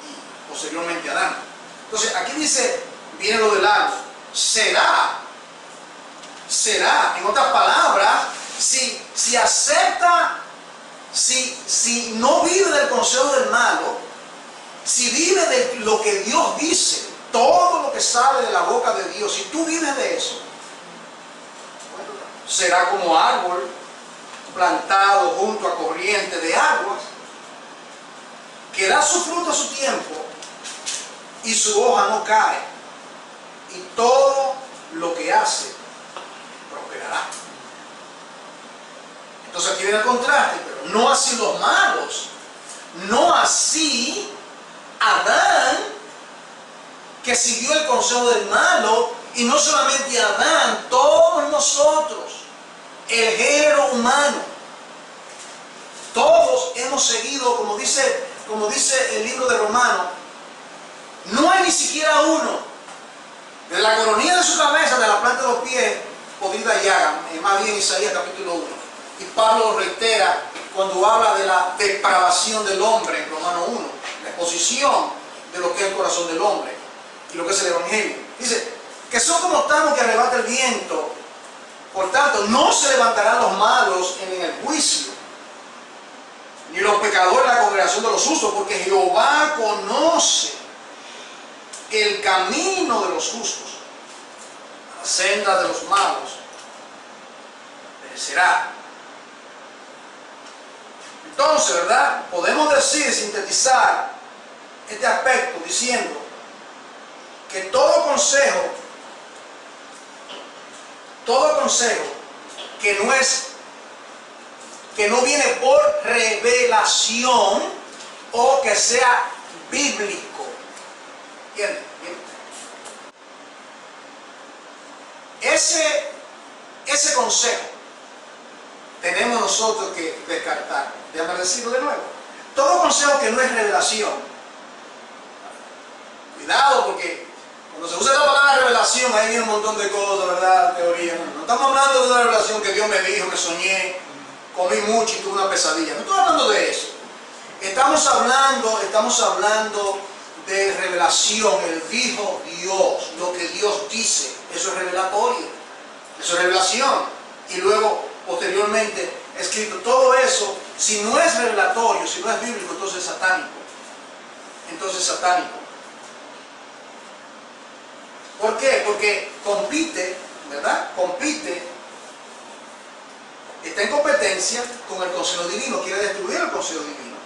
y posteriormente Adán. Entonces aquí dice, viene lo del árbol, será, en otras palabras, si acepta, si no vive del consejo del malo, si vive de lo que Dios dice, todo lo que sale de la boca de Dios, si tú vives de eso, bueno, será como árbol plantado junto a corriente de aguas, que da su fruto a su tiempo y su hoja no cae, y todo lo que hace prosperará. Entonces aquí viene el contraste, pero no así los malos, no así Adán, que siguió el consejo del malo, y no solamente Adán, todos nosotros, el género humano, todos hemos seguido, como dice el libro de Romanos, no hay ni siquiera uno, de la coronilla de su cabeza, de la planta de los pies, podrida llaga, más bien Isaías capítulo 1. Y Pablo reitera cuando habla de la depravación del hombre en Romanos 1, la exposición de lo que es el corazón del hombre y lo que es el Evangelio. Dice que son como tamo que arrebata el viento, por tanto no se levantarán los malos en el juicio, ni los pecadores en la congregación de los justos, porque Jehová conoce el camino de los justos, la senda de los malos perecerá. Entonces, ¿verdad? Podemos decir, sintetizar este aspecto diciendo que todo consejo que no viene por revelación o que sea bíblico. ¿Entienden? Ese consejo tenemos nosotros que descartar. Déjame decirlo de nuevo. Todo consejo que no es revelación, cuidado, porque cuando se usa la palabra revelación, ahí viene un montón de cosas, ¿verdad? Teoría. No estamos hablando de una revelación que Dios me dijo, que soñé, comí mucho y tuve una pesadilla. No estoy hablando de eso. Estamos hablando de revelación. Él dijo Dios, lo que Dios dice. Eso es revelatorio. Eso es revelación. Y luego, posteriormente, escrito. Todo eso, si no es revelatorio, si no es bíblico, entonces es satánico. ¿Por qué? Porque compite, ¿verdad? Está en competencia con el consejo divino, quiere destruir el consejo divino.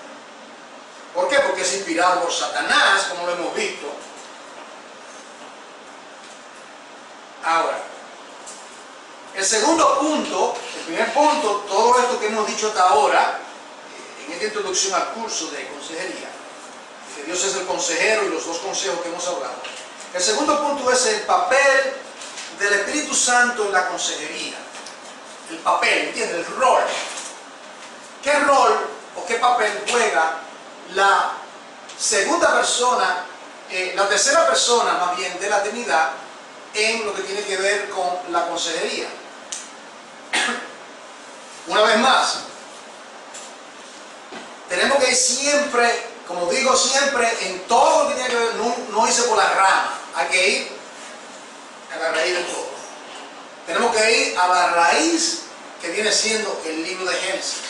¿Por qué? Porque es inspirado por Satanás, como lo hemos visto. Ahora, el segundo punto, el primer punto, todo esto que hemos dicho hasta ahora, en esta introducción al curso de consejería, que Dios es el consejero y los dos consejos que hemos hablado. El segundo punto es el papel del Espíritu Santo en la consejería. El papel, ¿entiendes? El rol. ¿Qué rol o qué papel juega la segunda persona, la tercera persona más bien de la Trinidad en lo que tiene que ver con la consejería? Una vez más, tenemos que ir siempre, como digo siempre, en todo lo que tiene que ver, no irse por la rama, hay que ir a la raíz de todo. Tenemos que ir a la raíz que viene siendo el libro de Génesis,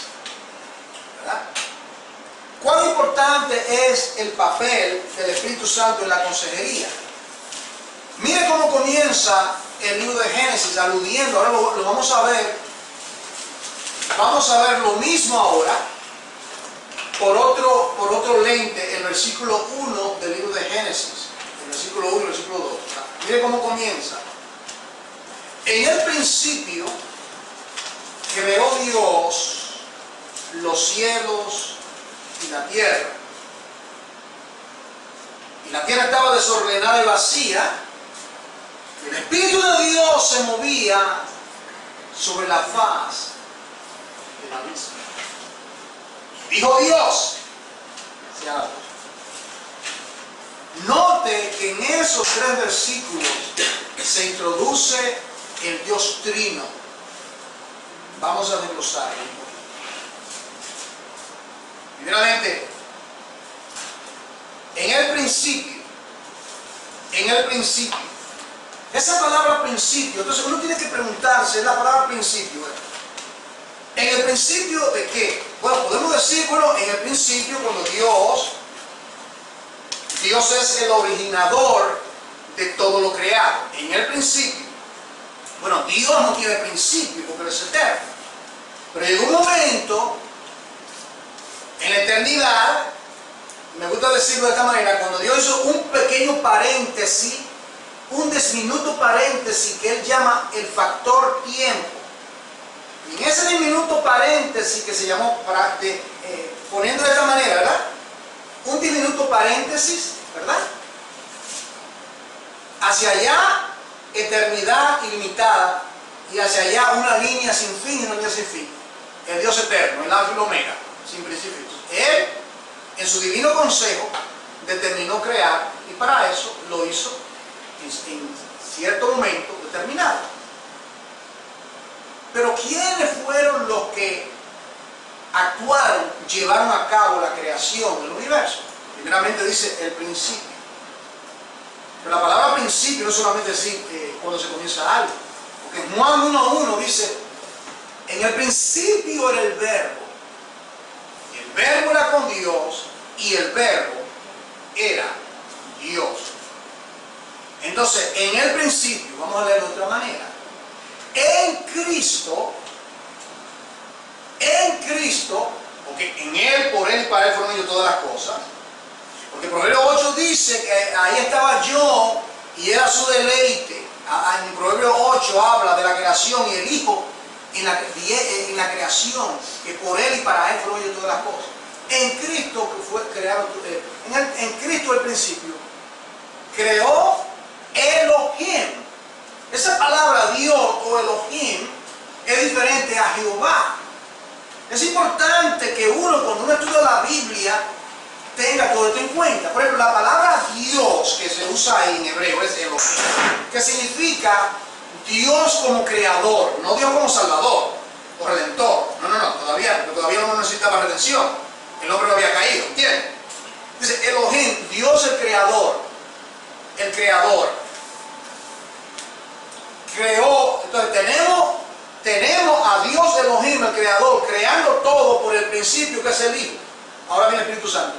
¿verdad? ¿Cuán importante es el papel del Espíritu Santo en la consejería? Mire cómo comienza el libro de Génesis, aludiendo, ahora lo vamos a ver. Vamos a ver lo mismo ahora, por otro lente, el versículo 1 del libro de Génesis. El versículo 1 y el versículo 2. Mire cómo comienza. En el principio creó Dios los cielos y la tierra. Y la tierra estaba desordenada y vacía. El Espíritu de Dios se movía sobre la faz de la misma. Dijo Dios, se haga. Note que en esos 3 versículos se introduce el Dios Trino. Vamos a desglosar un poquito. Primeramente, en el principio, esa palabra principio, entonces uno tiene que preguntarse, es la palabra principio, ¿en el principio de qué? Bueno, podemos decir, en el principio cuando Dios es el originador de todo lo creado. En el principio, Dios no tiene principio porque Él es eterno. Pero llegó un momento en la eternidad, me gusta decirlo de esta manera, cuando Dios hizo un pequeño paréntesis, un diminuto paréntesis que Él llama el factor tiempo. Y en ese diminuto paréntesis que se llamó, poniendo de esta manera, ¿verdad? Un diminuto paréntesis, ¿verdad? Hacia allá, eternidad ilimitada, y hacia allá una línea sin fin y una línea sin fin. El Dios eterno, el alfa y el omega, sin principio. Él, en su divino consejo, determinó crear, y para eso lo hizo en cierto momento determinado. Pero ¿quiénes fueron los que actuaron, llevaron a cabo la creación del universo? Primeramente dice el principio. Pero la palabra principio no solamente decir cuando se comienza algo. Porque en Juan 1:1 dice, en el principio era el verbo. Y el verbo era con Dios y el verbo era Dios. Entonces, en el principio, vamos a leerlo de otra manera. En Cristo, porque en Él, por Él y para Él fueron hechas todas las cosas. Porque Proverbios 8 dice que ahí estaba yo y era su deleite. En Proverbios 8 habla de la creación y el Hijo en la creación, que por Él y para Él fueron hechas todas las cosas. En Cristo que fue creado, en Cristo el principio, creó Elohim. Esa palabra Dios o Elohim es diferente a Jehová. Es importante que cuando uno estudia la Biblia, tenga todo esto en cuenta. Por ejemplo, la palabra Dios que se usa ahí en hebreo es Elohim, que significa Dios como creador, no Dios como salvador o redentor. No, todavía no necesitaba redención. El hombre no había caído, ¿entiendes? Dice Elohim, Dios el creador. El creador creó. Entonces tenemos a Dios Elohim, el creador, creando todo por el principio que es el Hijo. Ahora viene el Espíritu Santo.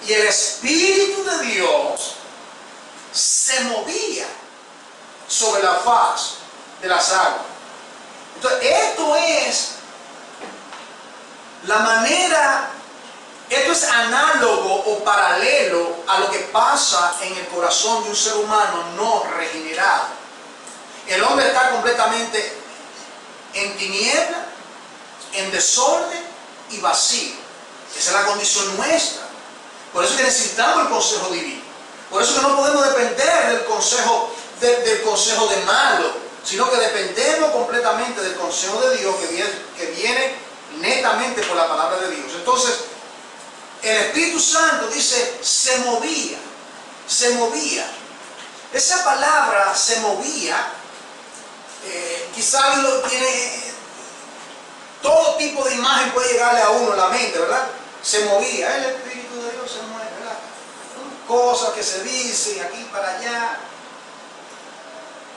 Y el Espíritu de Dios se movía sobre la faz de las aguas. Entonces, esto es la manera, esto es análogo o paralelo a lo que pasa en el corazón de un ser humano no regenerado. El hombre está completamente en tiniebla, en desorden y vacío. Esa es la condición nuestra. Por eso que necesitamos el consejo divino. Por eso que no podemos depender del consejo de malo, sino que dependemos completamente del consejo de Dios que viene netamente por la palabra de Dios. Entonces, el Espíritu Santo dice, se movía. Esa palabra se movía, quizás lo tiene todo tipo de imagen puede llegarle a uno en la mente, ¿verdad? Se movía, el Espíritu de Dios se mueve, ¿verdad? Cosas que se dicen aquí para allá.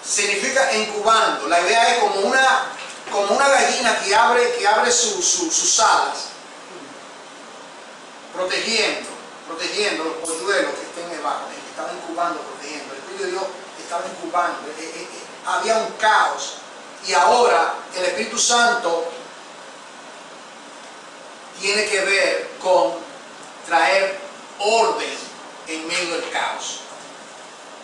Significa incubando. La idea es como una gallina que abre sus alas, protegiendo los polluelos que estén debajo. Estaba incubando, protegiendo. El Espíritu de Dios estaba incubando. Había un caos. Y ahora el Espíritu Santo tiene que ver con traer orden en medio del caos.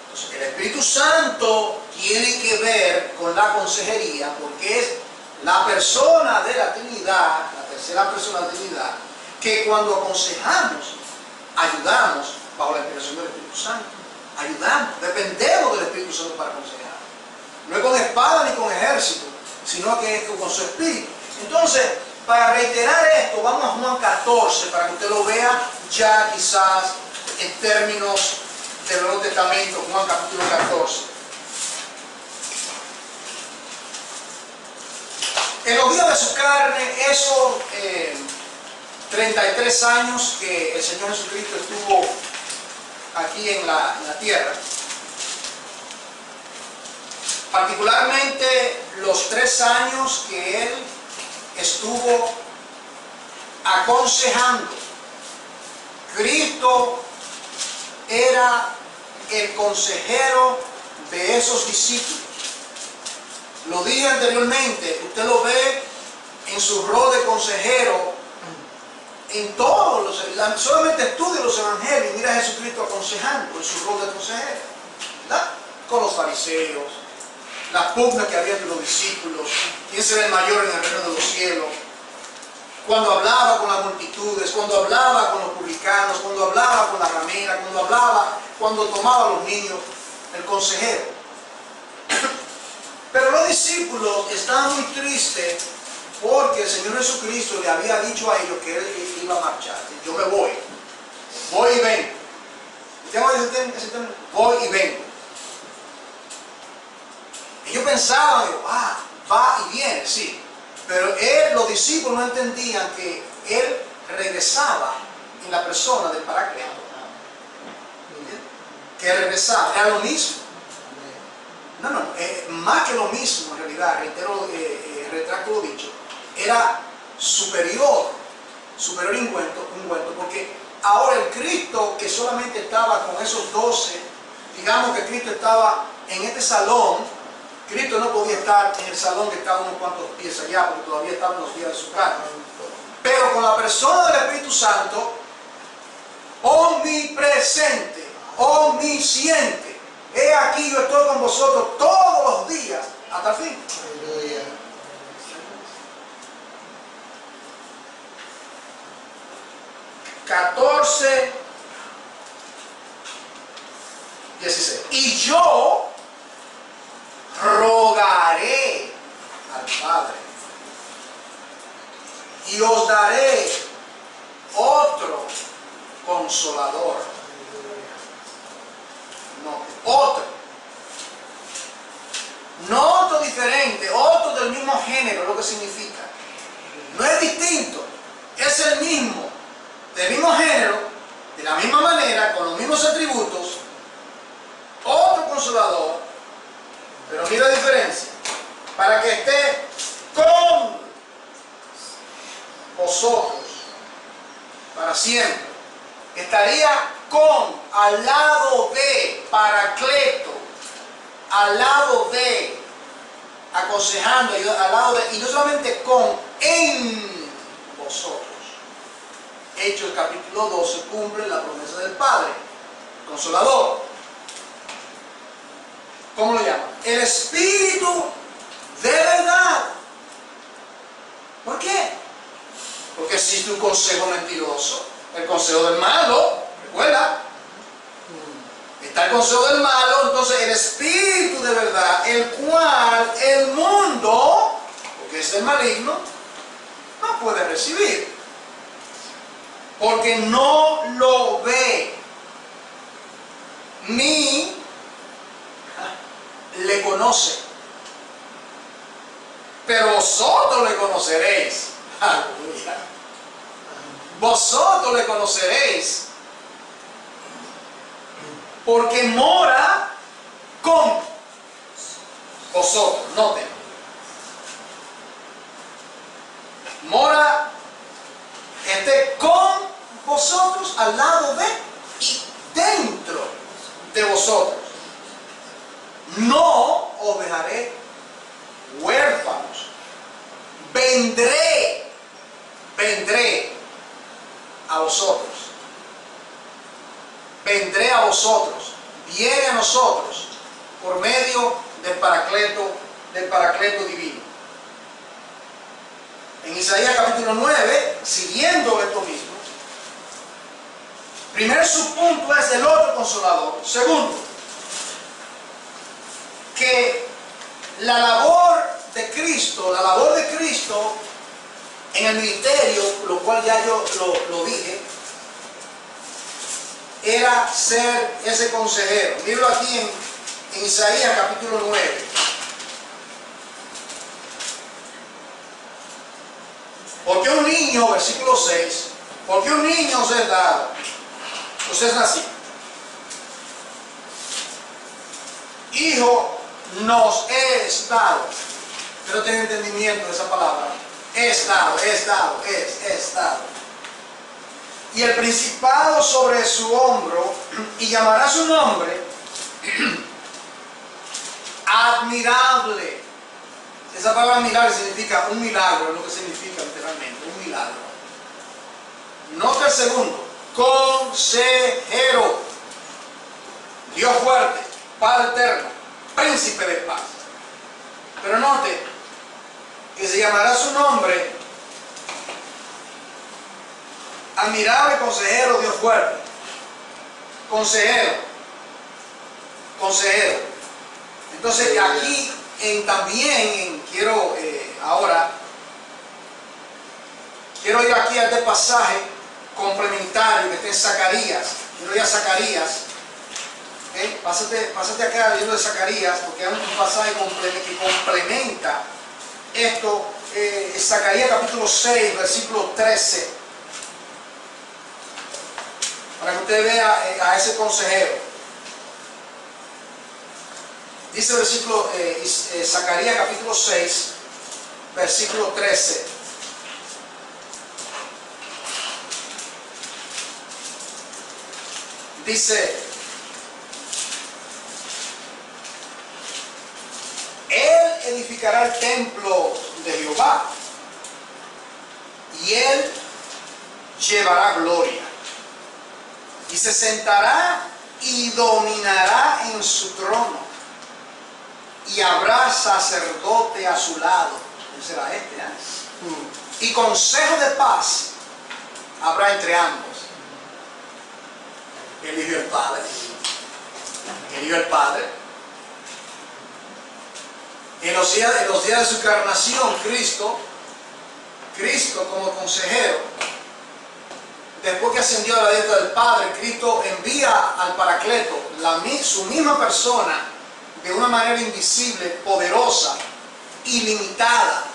Entonces, el Espíritu Santo tiene que ver con la consejería, porque es la persona de la Trinidad, la tercera persona de la Trinidad, que cuando aconsejamos, ayudamos bajo la inspiración del Espíritu Santo. Ayudamos, dependemos del Espíritu Santo para aconsejar. No es con espada ni con ejército, sino que es con su Espíritu. Entonces, para reiterar esto, vamos a Juan 14, para que usted lo vea ya quizás en términos del Nuevo Testamento, Juan capítulo 14. En los días de su carne, esos 33 años que el Señor Jesucristo estuvo aquí en la tierra, particularmente los 3 años que Él estuvo aconsejando. Cristo era el consejero de esos discípulos. Lo dije anteriormente, usted lo ve en su rol de consejero en todos los, solamente estudia los evangelios y mira a Jesucristo aconsejando en su rol de consejero, ¿verdad? Con los fariseos, las pugnas que había entre los discípulos, quién será el mayor en el reino de los cielos, cuando hablaba con las multitudes, cuando hablaba con los publicanos, cuando hablaba con la ramera, cuando tomaba a los niños, el consejero. Pero los discípulos estaban muy tristes porque el Señor Jesucristo le había dicho a ellos que Él iba a marchar. Yo me voy y vengo. ¿Tengo ese término? Voy y vengo. Ellos pensaban, va y viene, sí. Pero los discípulos no entendían que Él regresaba en la persona del Paráclito. Que regresaba, era lo mismo. No, más que lo mismo en realidad, retracto lo dicho, era superior ingüento, porque ahora el Cristo que solamente estaba con esos 12, digamos que Cristo estaba en este salón, Cristo no podía estar en el salón que estaba unos cuantos pies allá, porque todavía estaba en los días de su carne. Pero con la persona del Espíritu Santo, omnipresente, omnisciente, he aquí yo estoy con vosotros todos los días hasta el fin. Aleluya. (14, 16) Y yo rogaré al Padre y os daré otro consolador. No otro diferente, otro del mismo género, lo que significa. No es distinto, es el mismo, del mismo género, de la misma manera, con los mismos atributos, otro consolador, pero mira la diferencia, para que esté con vosotros para siempre. Estaría al lado de Paracleto, al lado de, aconsejando, al lado de, y no solamente en vosotros. Hechos capítulo 12 cumple la promesa del Padre, Consolador. ¿Cómo lo llaman? El Espíritu de verdad. ¿Por qué? Porque existe un consejo mentiroso, el consejo del malo, recuerda. Está el consejo del malo, entonces el Espíritu de verdad, el cual el mundo, porque es el maligno, no puede recibir. Porque no lo ve, ni le conoce. pero vosotros le conoceréis. Aleluya. Vosotros le conoceréis, porque mora con vosotros. Noten, mora con vosotros, al lado de y dentro de vosotros. No os dejaré huérfanos. Vendré a vosotros. Vendré a vosotros. Viene a nosotros por medio del Paracleto divino. En Isaías capítulo 9, siguiendo esto mismo, primer subpunto es el otro consolador. Segundo, que la labor de Cristo en el ministerio, lo cual ya yo lo dije, era ser ese consejero. Míralo aquí en Isaías capítulo 9. Porque un niño, versículo 6, porque un niño os es dado, os es nacido. Hijo nos es dado. Pero tengo entendimiento de esa palabra. Es dado. Y el principado sobre su hombro, y llamará su nombre admirable. Esa palabra admirable significa un milagro, es lo que significa literalmente, un milagro. Nota el segundo, consejero, Dios fuerte, Padre eterno, príncipe de paz. Pero note que se llamará su nombre admirable, consejero, Dios fuerte. Consejero. Entonces aquí quiero ir aquí a este pasaje complementario que está en Zacarías. Quiero ir a Zacarías. ¿Okay? Pásate acá leyendo de Zacarías, porque hay un pasaje que complementa esto. Zacarías capítulo 6, versículo 13. Para que usted vea a ese consejero. Dice el versículo, Zacarías capítulo 6, versículo 13. Dice, Él edificará el templo de Jehová y Él llevará gloria. Y se sentará y dominará en su trono. Y habrá sacerdote a su lado. ¿Quién será este? Y consejo de paz habrá entre ambos. El Hijo y el Padre. El Hijo y el Padre. En los días de su encarnación, Cristo como consejero, después que ascendió a la diestra del Padre, Cristo envía al Paracleto, su misma persona, de una manera invisible, poderosa, ilimitada,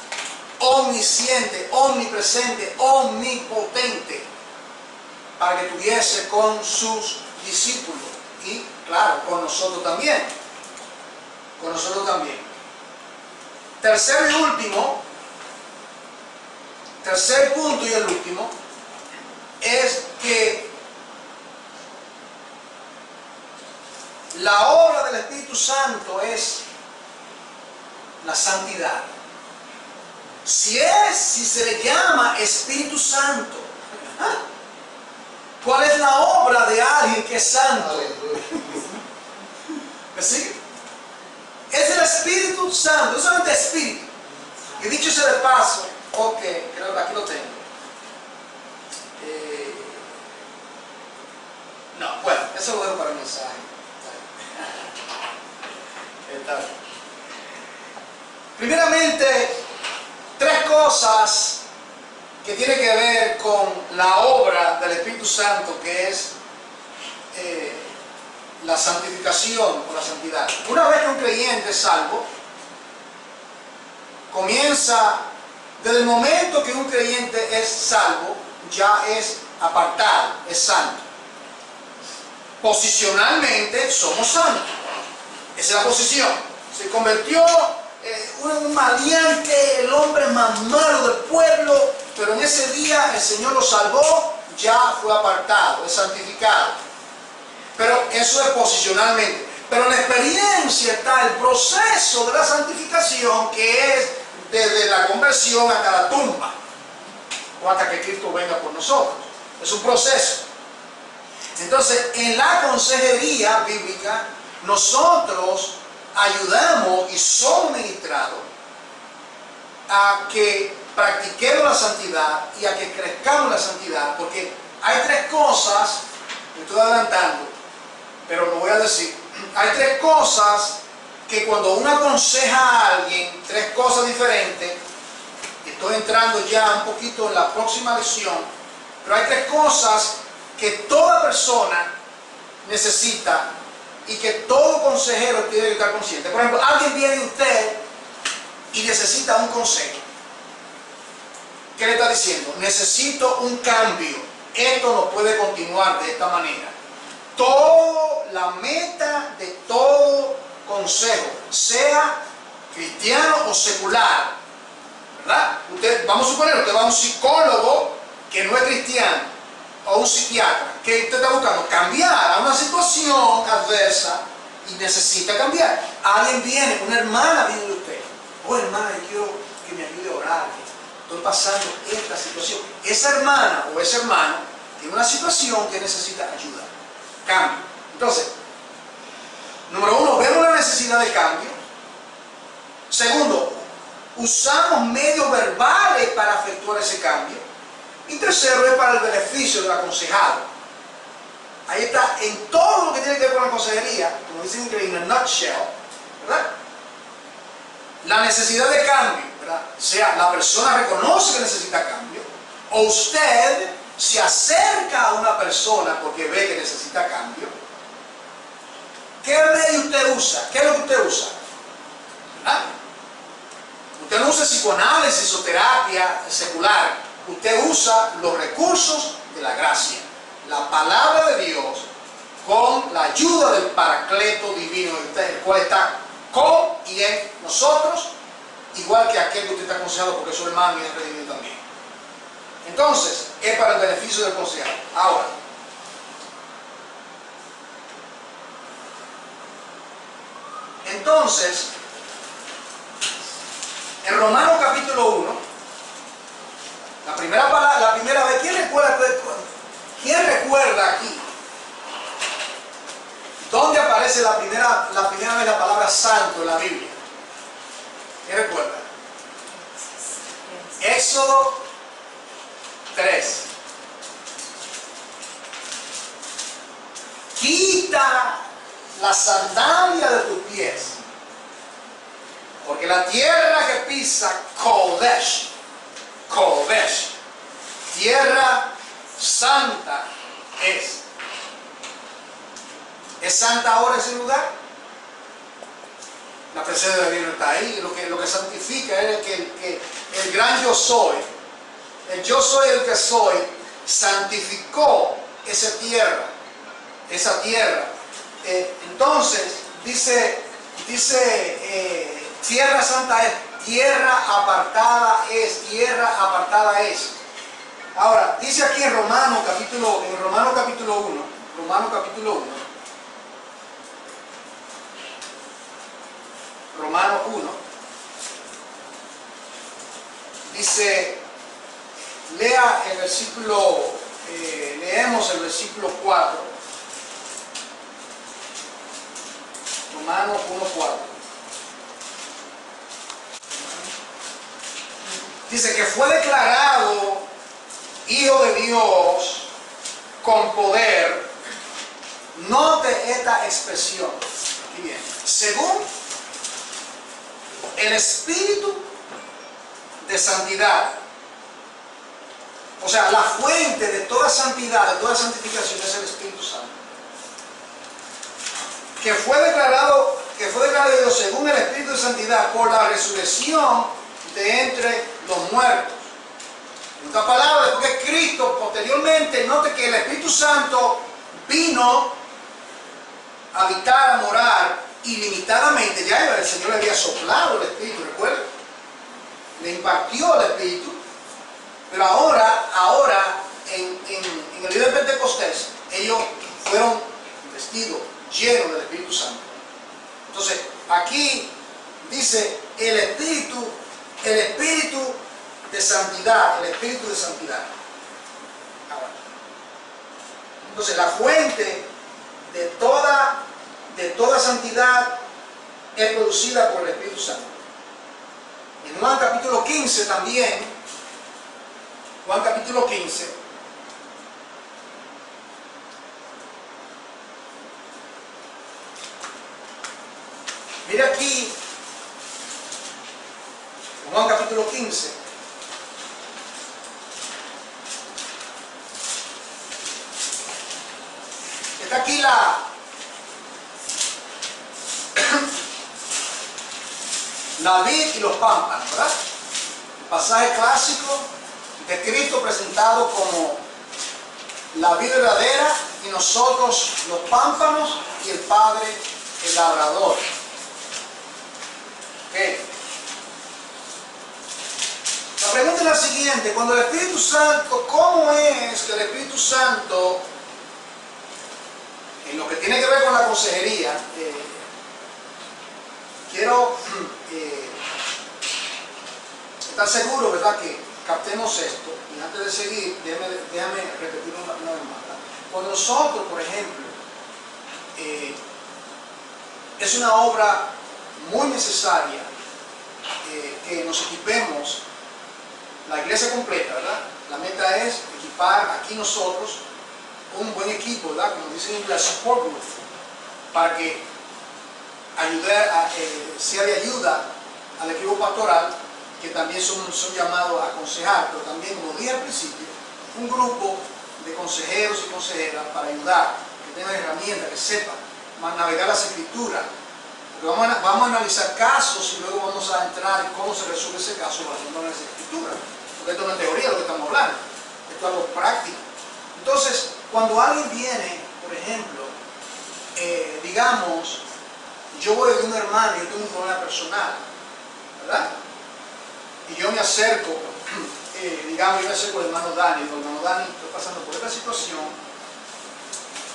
omnisciente, omnipresente, omnipotente, para que estuviese con sus discípulos y, claro, con nosotros también. Con nosotros también. Tercer punto y el último, es que la obra del Espíritu Santo es la santidad. Si se le llama Espíritu Santo, ¿cuál es la obra de alguien que es santo? ¿Me sigue? Es el Espíritu Santo, no solamente Espíritu. Y dicho sea de paso, ok, creo que aquí lo tengo. No, bueno, eso lo dejo para el mensaje. Primeramente, tres cosas que tienen que ver con la obra del Espíritu Santo, que es la santificación o la santidad. Una vez que un creyente es salvo, comienza desde el momento que un creyente es salvo, ya es apartado, es santo. Posicionalmente somos santos. Esa es la posición. Se convirtió un maleante, el hombre más malo del pueblo, pero en ese día el Señor lo salvó, ya fue apartado, es santificado. Pero eso es posicionalmente. Pero en la experiencia está el proceso de la santificación, que es desde la conversión hasta la tumba, o hasta que Cristo venga por nosotros. Es un proceso. Entonces, en la consejería bíblica, nosotros ayudamos y somos ministrados a que practiquemos la santidad y a que crezcamos la santidad, porque hay tres cosas, me estoy adelantando, pero lo voy a decir. Hay tres cosas que cuando uno aconseja a alguien, tres cosas diferentes, estoy entrando ya un poquito en la próxima lección, pero hay tres cosas que toda persona necesita y que todo consejero tiene que estar consciente. Por ejemplo, alguien viene a usted y necesita un consejo. ¿Qué le está diciendo? Necesito un cambio. Esto no puede continuar de esta manera. La meta de todo consejo, sea cristiano o secular, ¿verdad? Vamos a suponer, usted va a un psicólogo que no es cristiano, o un psiquiatra, que usted está buscando cambiar a una situación adversa y necesita cambiar. Alguien viene, una hermana viene de usted. Oh, hermana, yo quiero que me ayude a orar. Estoy pasando esta situación. Esa hermana o ese hermano tiene una situación que necesita ayuda. Cambio. Entonces, número uno, vemos la necesidad de cambio. Segundo, usamos medios verbales para efectuar ese cambio. Y tercero, es para el beneficio del aconsejado. Ahí está, en todo lo que tiene que ver con la consejería, como dicen en a nutshell, ¿verdad? La necesidad de cambio, ¿verdad? O sea, la persona reconoce que necesita cambio, o usted se acerca a una persona porque ve que necesita cambio. ¿Qué medio usted usa? ¿Qué es lo que usted usa? ¿Verdad? Usted no usa psicoanálisis o terapia secular. Usted usa los recursos de la gracia, la palabra de Dios, con la ayuda del Paracleto divino, el cual está con y en nosotros, igual que aquel que usted está aconsejado porque es su hermano y es redimido también. Entonces, es para el beneficio del consejero. Ahora, entonces, en Romanos capítulo 1, la primera vez, ¿quién recuerda aquí? ¿Dónde aparece la primera vez la palabra santo en la Biblia? ¿Quién recuerda? Éxodo 3. Quita la sandalia de tus pies, porque la tierra que pisa, Kodesh, tierra santa es. ¿Es santa ahora ese lugar? La presencia de Dios no está ahí. Lo que santifica es que el gran yo soy, el yo soy el que soy, santificó esa tierra. Entonces, dice tierra santa es. Tierra apartada es. Ahora, dice aquí en Romanos capítulo 1, Romanos 1, dice, lea el versículo, leemos el versículo 4, Romanos 1:4. Dice que fue declarado Hijo de Dios con poder. Note esta expresión. Aquí viene. Según el Espíritu de santidad. O sea, la fuente de toda santidad, de toda santificación es el Espíritu Santo. Que fue declarado Dios según el Espíritu de santidad por la resurrección de entre los muertos. En otras palabras, después que Cristo posteriormente, note que el Espíritu Santo vino a habitar, a morar ilimitadamente. Ya el Señor le había soplado el Espíritu, ¿recuerda? Le impartió el Espíritu. Pero ahora en el día de Pentecostés, ellos fueron vestidos, llenos del Espíritu Santo. Entonces, aquí dice el Espíritu de santidad, el Espíritu de santidad. Ahora, entonces, la fuente de toda santidad es producida por el Espíritu Santo. En Juan capítulo 15 también, Juan capítulo 15, mira aquí, Juan capítulo 15, está aquí la vid y los pámpanos, ¿verdad? El pasaje clásico de Cristo presentado como la vid verdadera y nosotros los pámpanos y el Padre el labrador. Okay. La pregunta es la siguiente: cuando el Espíritu Santo, ¿cómo es que el Espíritu Santo, en lo que tiene que ver con la consejería, quiero estar seguro, ¿verdad?, que captemos esto, y antes de seguir, déjame repetir una vez más. Cuando nosotros, por ejemplo, es una obra muy necesaria que nos equipemos, la iglesia completa, ¿verdad? La meta es equipar aquí nosotros un buen equipo, ¿verdad? Como dice en inglés, support group, para que sea de ayuda al equipo pastoral, que también son llamados a aconsejar, pero también, como dije al principio, un grupo de consejeros y consejeras para ayudar, que tengan herramientas, que sepan navegar las escrituras. Porque vamos a analizar casos y luego vamos a entrar en cómo se resuelve ese caso basado en las escrituras. Porque esto no es teoría lo que estamos hablando, esto es algo práctico. Entonces, cuando alguien viene, por ejemplo, digamos, yo voy de un hermano y yo tengo un problema personal, ¿verdad? Y yo me acerco, digamos, yo me acerco al hermano Dani, digo, hermano Dani, estoy pasando por esta situación,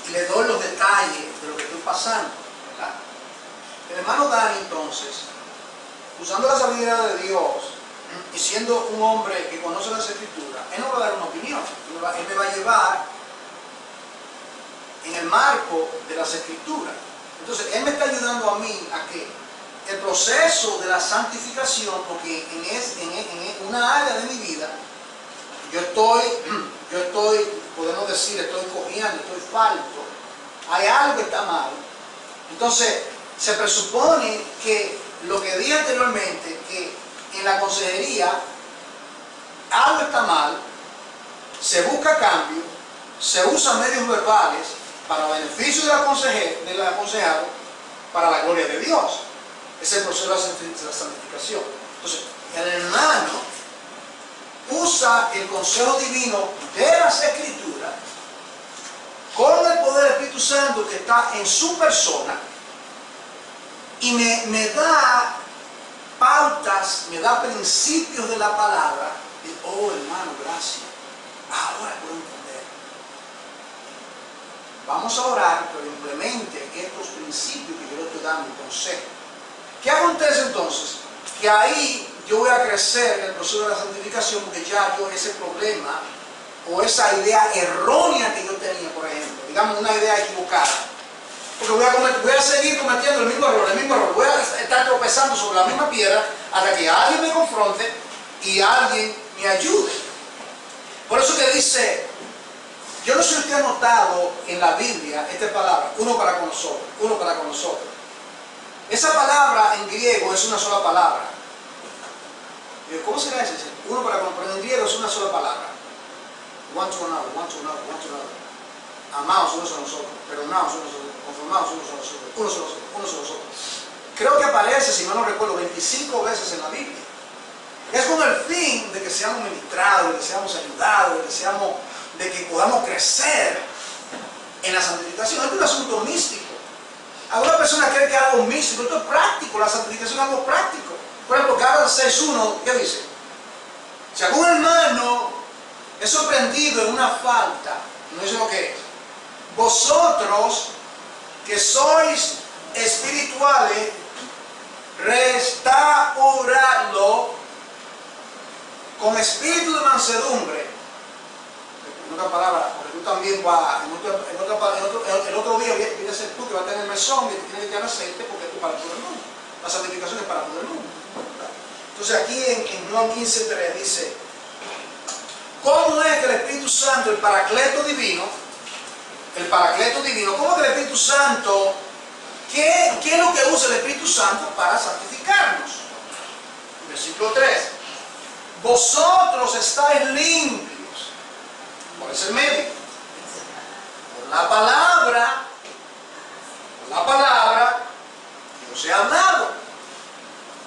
y le doy los detalles de lo que estoy pasando, ¿verdad? El hermano Dani, entonces, usando la sabiduría de Dios y siendo un hombre que conoce las escrituras, él no va a dar una opinión, él me va a llevar en el marco de las escrituras. Entonces, él me está ayudando a mí a que el proceso de la santificación, porque en una área de mi vida, yo estoy, podemos decir, estoy cojeando, estoy falto, hay algo que está mal. Entonces, se presupone que lo que dije anteriormente, que en la consejería algo está mal, se busca cambio, se usan medios verbales para beneficio del aconsejado, para la gloria de Dios. Es el proceso de la santificación. Entonces, el hermano usa el consejo divino de las escrituras con el poder del Espíritu Santo que está en su persona y me da pautas, me da principios de la palabra. Y, oh hermano, gracias, ahora puedo entender. Vamos a orar, pero implemente estos principios que yo le estoy dando, consejo. ¿Qué acontece entonces? Que ahí yo voy a crecer en el proceso de la santificación, porque ya yo ese problema o esa idea errónea que yo tenía, por ejemplo, digamos una idea equivocada, porque voy a seguir cometiendo el mismo error, voy a estar tropezando sobre la misma piedra hasta que alguien me confronte y alguien me ayude. Por eso que dice, yo no sé si usted ha notado en la Biblia esta palabra, uno para con nosotros. Esa palabra en griego es una sola palabra. ¿Cómo será eso? Uno para con nosotros, en griego es una sola palabra. One to another, one to another, one to another. Amados unos a nosotros, perdonados unos a nosotros, conformados unos a nosotros, unos a nosotros. Creo que aparece, si no recuerdo, 25 veces en la Biblia. Es con el fin de que seamos ministrados, de que seamos ayudados, de que podamos crecer en la santificación. Esto es un asunto místico. Alguna persona cree que es algo místico, esto es práctico, la santificación es algo práctico. Por ejemplo, Gálatas 6:1, ¿qué dice? Si algún hermano es sorprendido en una falta, no dice lo que es. Vosotros que sois espirituales, restauradlo con espíritu de mansedumbre. En otras palabras, porque tú también vas, el otro día viene a ser tú que vas a tener mesón y te tienes que echar aceite porque es para todo el mundo. La santificación es para todo el mundo. Entonces aquí en Juan 15:3 dice, ¿cómo es que el Espíritu Santo, el Paracleto divino, cómo es que el Espíritu Santo, qué es lo que usa el Espíritu Santo para santificarnos? Versículo 3, vosotros estáis limpios. ¿Cuál es el medio? Por la palabra que os he hablado.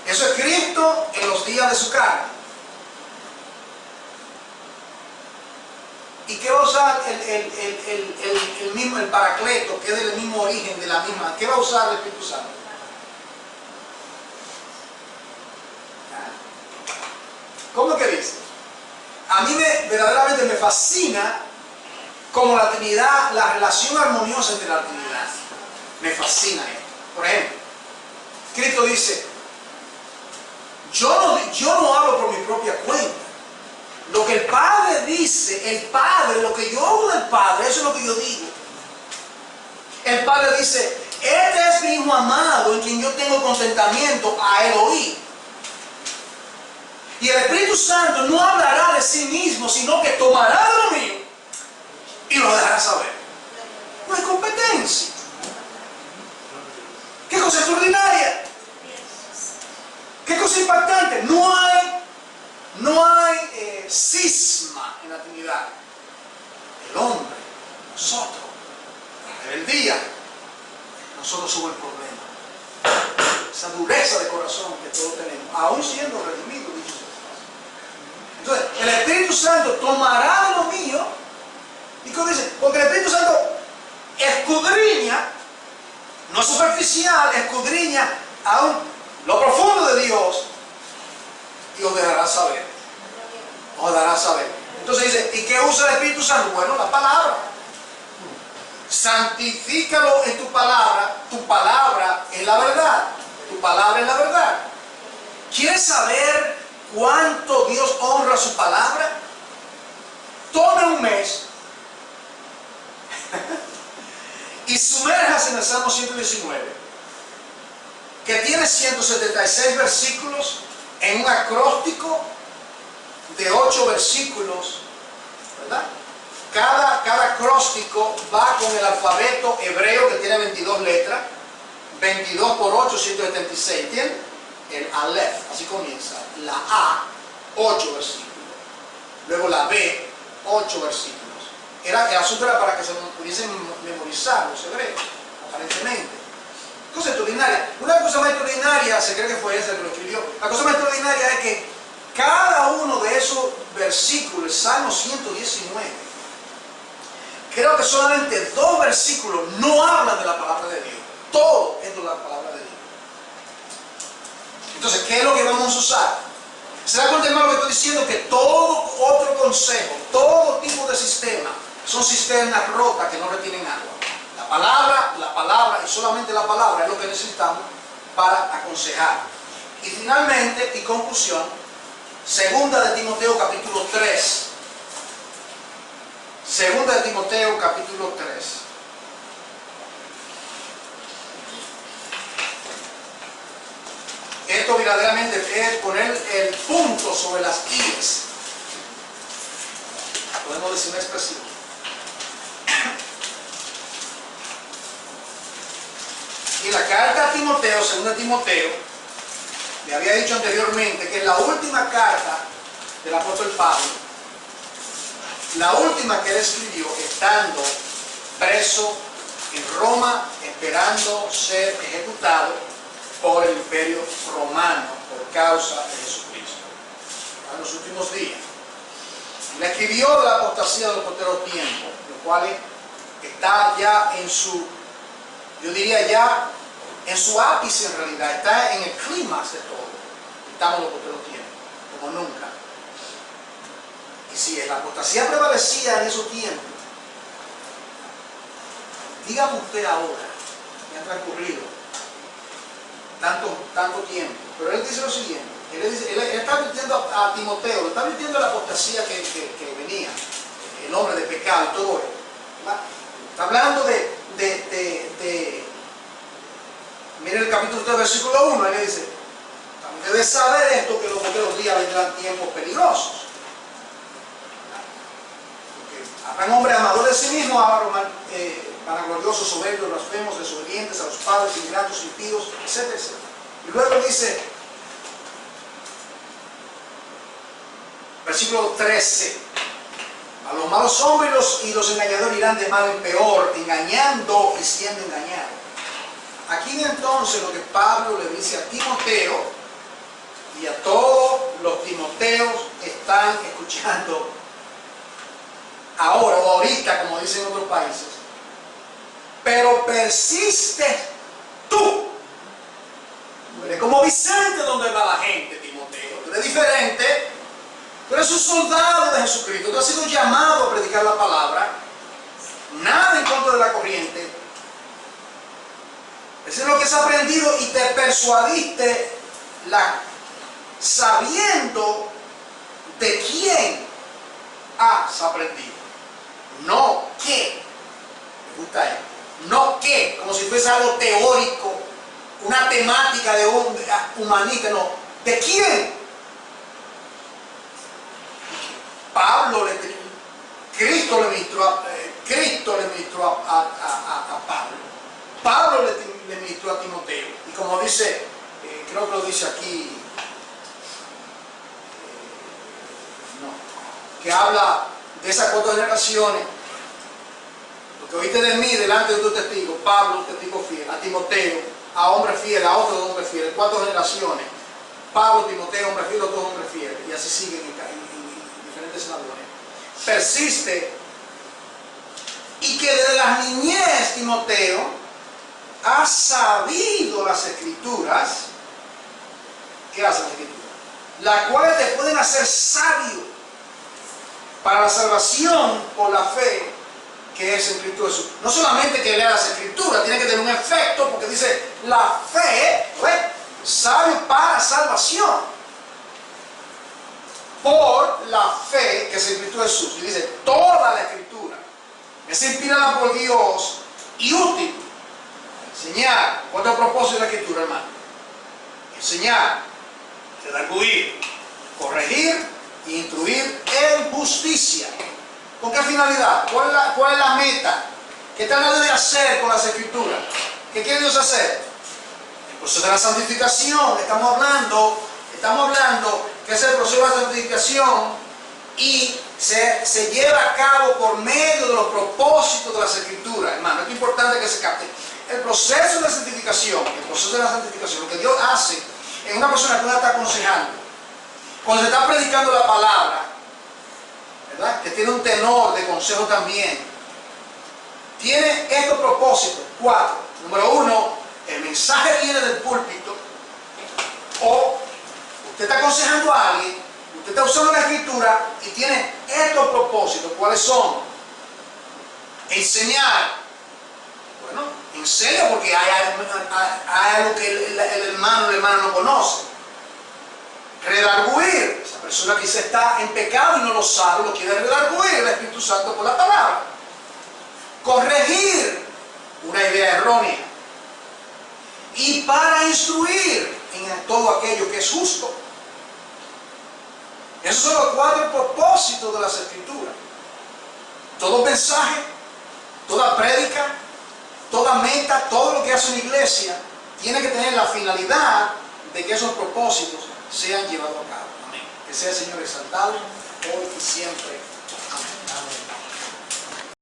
Eso es Cristo en los días de su carne. ¿Y qué va a usar el Paracleto, que es del mismo origen, de la misma? ¿Qué va a usar el Espíritu Santo? ¿Cómo que dice? A mí verdaderamente me fascina como la Trinidad, la relación armoniosa entre la Trinidad. Me fascina esto. Por ejemplo, Cristo dice, yo no hablo por mi propia cuenta. Lo que el Padre dice, lo que yo hago del Padre, eso es lo que yo digo. El Padre dice, este es mi Hijo amado en quien yo tengo contentamiento, a él oí. Y el Espíritu Santo no hablará de sí mismo, sino que tomará de lo mío y lo dejará saber. No hay competencia. ¿Qué cosa extraordinaria? ¿Qué cosa impactante? No hay cisma en la Trinidad. El hombre, nosotros, la rebeldía, nosotros somos el problema. Esa dureza de corazón que todos tenemos, aún siendo redimidos, dicho sea. Entonces, el Espíritu Santo tomará de lo mío, y ¿cómo dice? Porque el Espíritu Santo escudriña, no superficial, escudriña aún lo profundo de Dios y os dejará saber. Os dará saber. Entonces dice, ¿y qué usa el Espíritu Santo? Bueno, la palabra. Santifícalo en tu palabra es la verdad. Tu palabra es la verdad. ¿Quieres saber cuánto Dios honra su palabra? Tome un mes y sumérjase en el Salmo 119, que tiene 176 versículos en un acróstico de 8 versículos, ¿verdad? Cada acróstico va con el alfabeto hebreo que tiene 22 letras, 22 por 8, 176, ¿entiendes? El Aleph, así comienza. La A, 8 versículos. Luego la B, 8 versículos. El asunto era para que se pudiesen memorizar los hebreos, aparentemente. Cosa extraordinaria. Una cosa más extraordinaria, se cree que fue ese que lo escribió. La cosa más extraordinaria es que cada uno de esos versículos, Salmo 119, creo que solamente 2 versículos no hablan de la palabra de Dios. Todo es de la palabra de Dios. Entonces, ¿qué es lo que vamos a usar? ¿Se da cuenta, hermano, lo que estoy diciendo? Que todo otro consejo, todo tipo de sistema, son cisternas rotas que no retienen agua. La palabra y solamente la palabra es lo que necesitamos para aconsejar. Y finalmente, y conclusión, segunda de Timoteo capítulo 3. Segunda de Timoteo capítulo 3. Esto verdaderamente es poner el punto sobre las íes. Podemos decir una expresión. Y la carta a Timoteo, segunda Timoteo, le había dicho anteriormente que es la última carta del apóstol Pablo, la última que él escribió estando preso en Roma, esperando ser ejecutado por el imperio romano por causa de Jesucristo. los últimos días. Le escribió de la apostasía de los posteros tiempos, los cuales está ya en su, yo diría ya en su ápice en realidad, está en el clímax de todo. Estamos en los posteros tiempos, como nunca. Y si la apostasía prevalecía en esos tiempos, dígame usted ahora, que ha transcurrido tanto tiempo, pero él dice lo siguiente, él está advirtiendo a Timoteo, le está advirtiendo la apostasía que venía, el hombre de pecado y todo eso. Está hablando miren el capítulo 3, versículo 1, él dice, debes saber esto, que los posteros días vendrán tiempos peligrosos. Habrán hombres amadores de sí mismos, vanagloriosos, soberbios, blasfemos, desobedientes a los padres, ingratos, impíos, etc. Y luego dice, versículo 13, a los malos hombres y los engañadores irán de mal en peor, engañando y siendo engañados. Aquí entonces lo que Pablo le dice a Timoteo, y a todos los Timoteos están escuchando ahora o ahorita, como dicen en otros países, pero persiste tú. No eres como Vicente donde va la gente, Timoteo. Tú eres diferente. Tú eres un soldado de Jesucristo. Tú has sido llamado a predicar la palabra. Nada en contra de la corriente. Eso es lo que has aprendido y te persuadiste sabiendo de quién has aprendido. No qué. Me gusta esto. No qué, como si fuese algo teórico, una temática de humanista, no. ¿De quién? Cristo le ministró a Pablo. Pablo le ministró a Timoteo. Y como dice, creo que lo dice aquí, que habla de esas 4 generaciones. Lo que oíste de mí delante de tu testigo, Pablo, testigo fiel, a Timoteo, a hombre fiel, a otros hombres fieles, 4 generaciones. Pablo, Timoteo, hombre fiel, otros hombres fieles. Y así siguen en diferentes eslabones. Persiste. Y que desde la niñez, Timoteo, ha sabido las Escrituras. ¿Qué hacen las Escrituras? Las cuales te pueden hacer sabio para la salvación por la fe que es en Cristo Jesús. No solamente que lea las Escrituras, tiene que tener un efecto, porque dice la fe, sabio para salvación por la fe que es en Cristo Jesús. Y dice toda la Escritura es inspirada por Dios y útil. Enseñar. ¿Cuál es el propósito de la Escritura, hermano? Enseñar, redarguir, corregir e instruir en justicia. ¿Con qué finalidad? ¿Cuál es la meta? ¿Qué trata de hacer con las Escrituras? ¿Qué quiere Dios hacer? El proceso de la santificación. Estamos hablando que es el proceso de la santificación y se lleva a cabo por medio de los propósitos de las Escrituras. Hermano, es importante que se capte. El proceso de la santificación, lo que Dios hace en una persona que uno está aconsejando, cuando se está predicando la palabra, ¿verdad? Que tiene un tenor de consejo también, tiene estos propósitos, 4. Número 1, el mensaje viene del púlpito, o usted está aconsejando a alguien, usted está usando la Escritura y tiene estos propósitos. ¿Cuáles son? Enseñar. Bueno, enseña porque hay algo que el hermano no conoce. Redarguir. Esa persona quizá está en pecado y no lo sabe, lo quiere redarguir el Espíritu Santo por la palabra. Corregir una idea errónea. Y para instruir en todo aquello que es justo. Esos son los 4 propósitos de las Escrituras. Todo mensaje, toda prédica, toda meta, todo lo que hace una iglesia tiene que tener la finalidad de que esos propósitos sean llevados a cabo. Amén. Que sea el Señor exaltado hoy y siempre.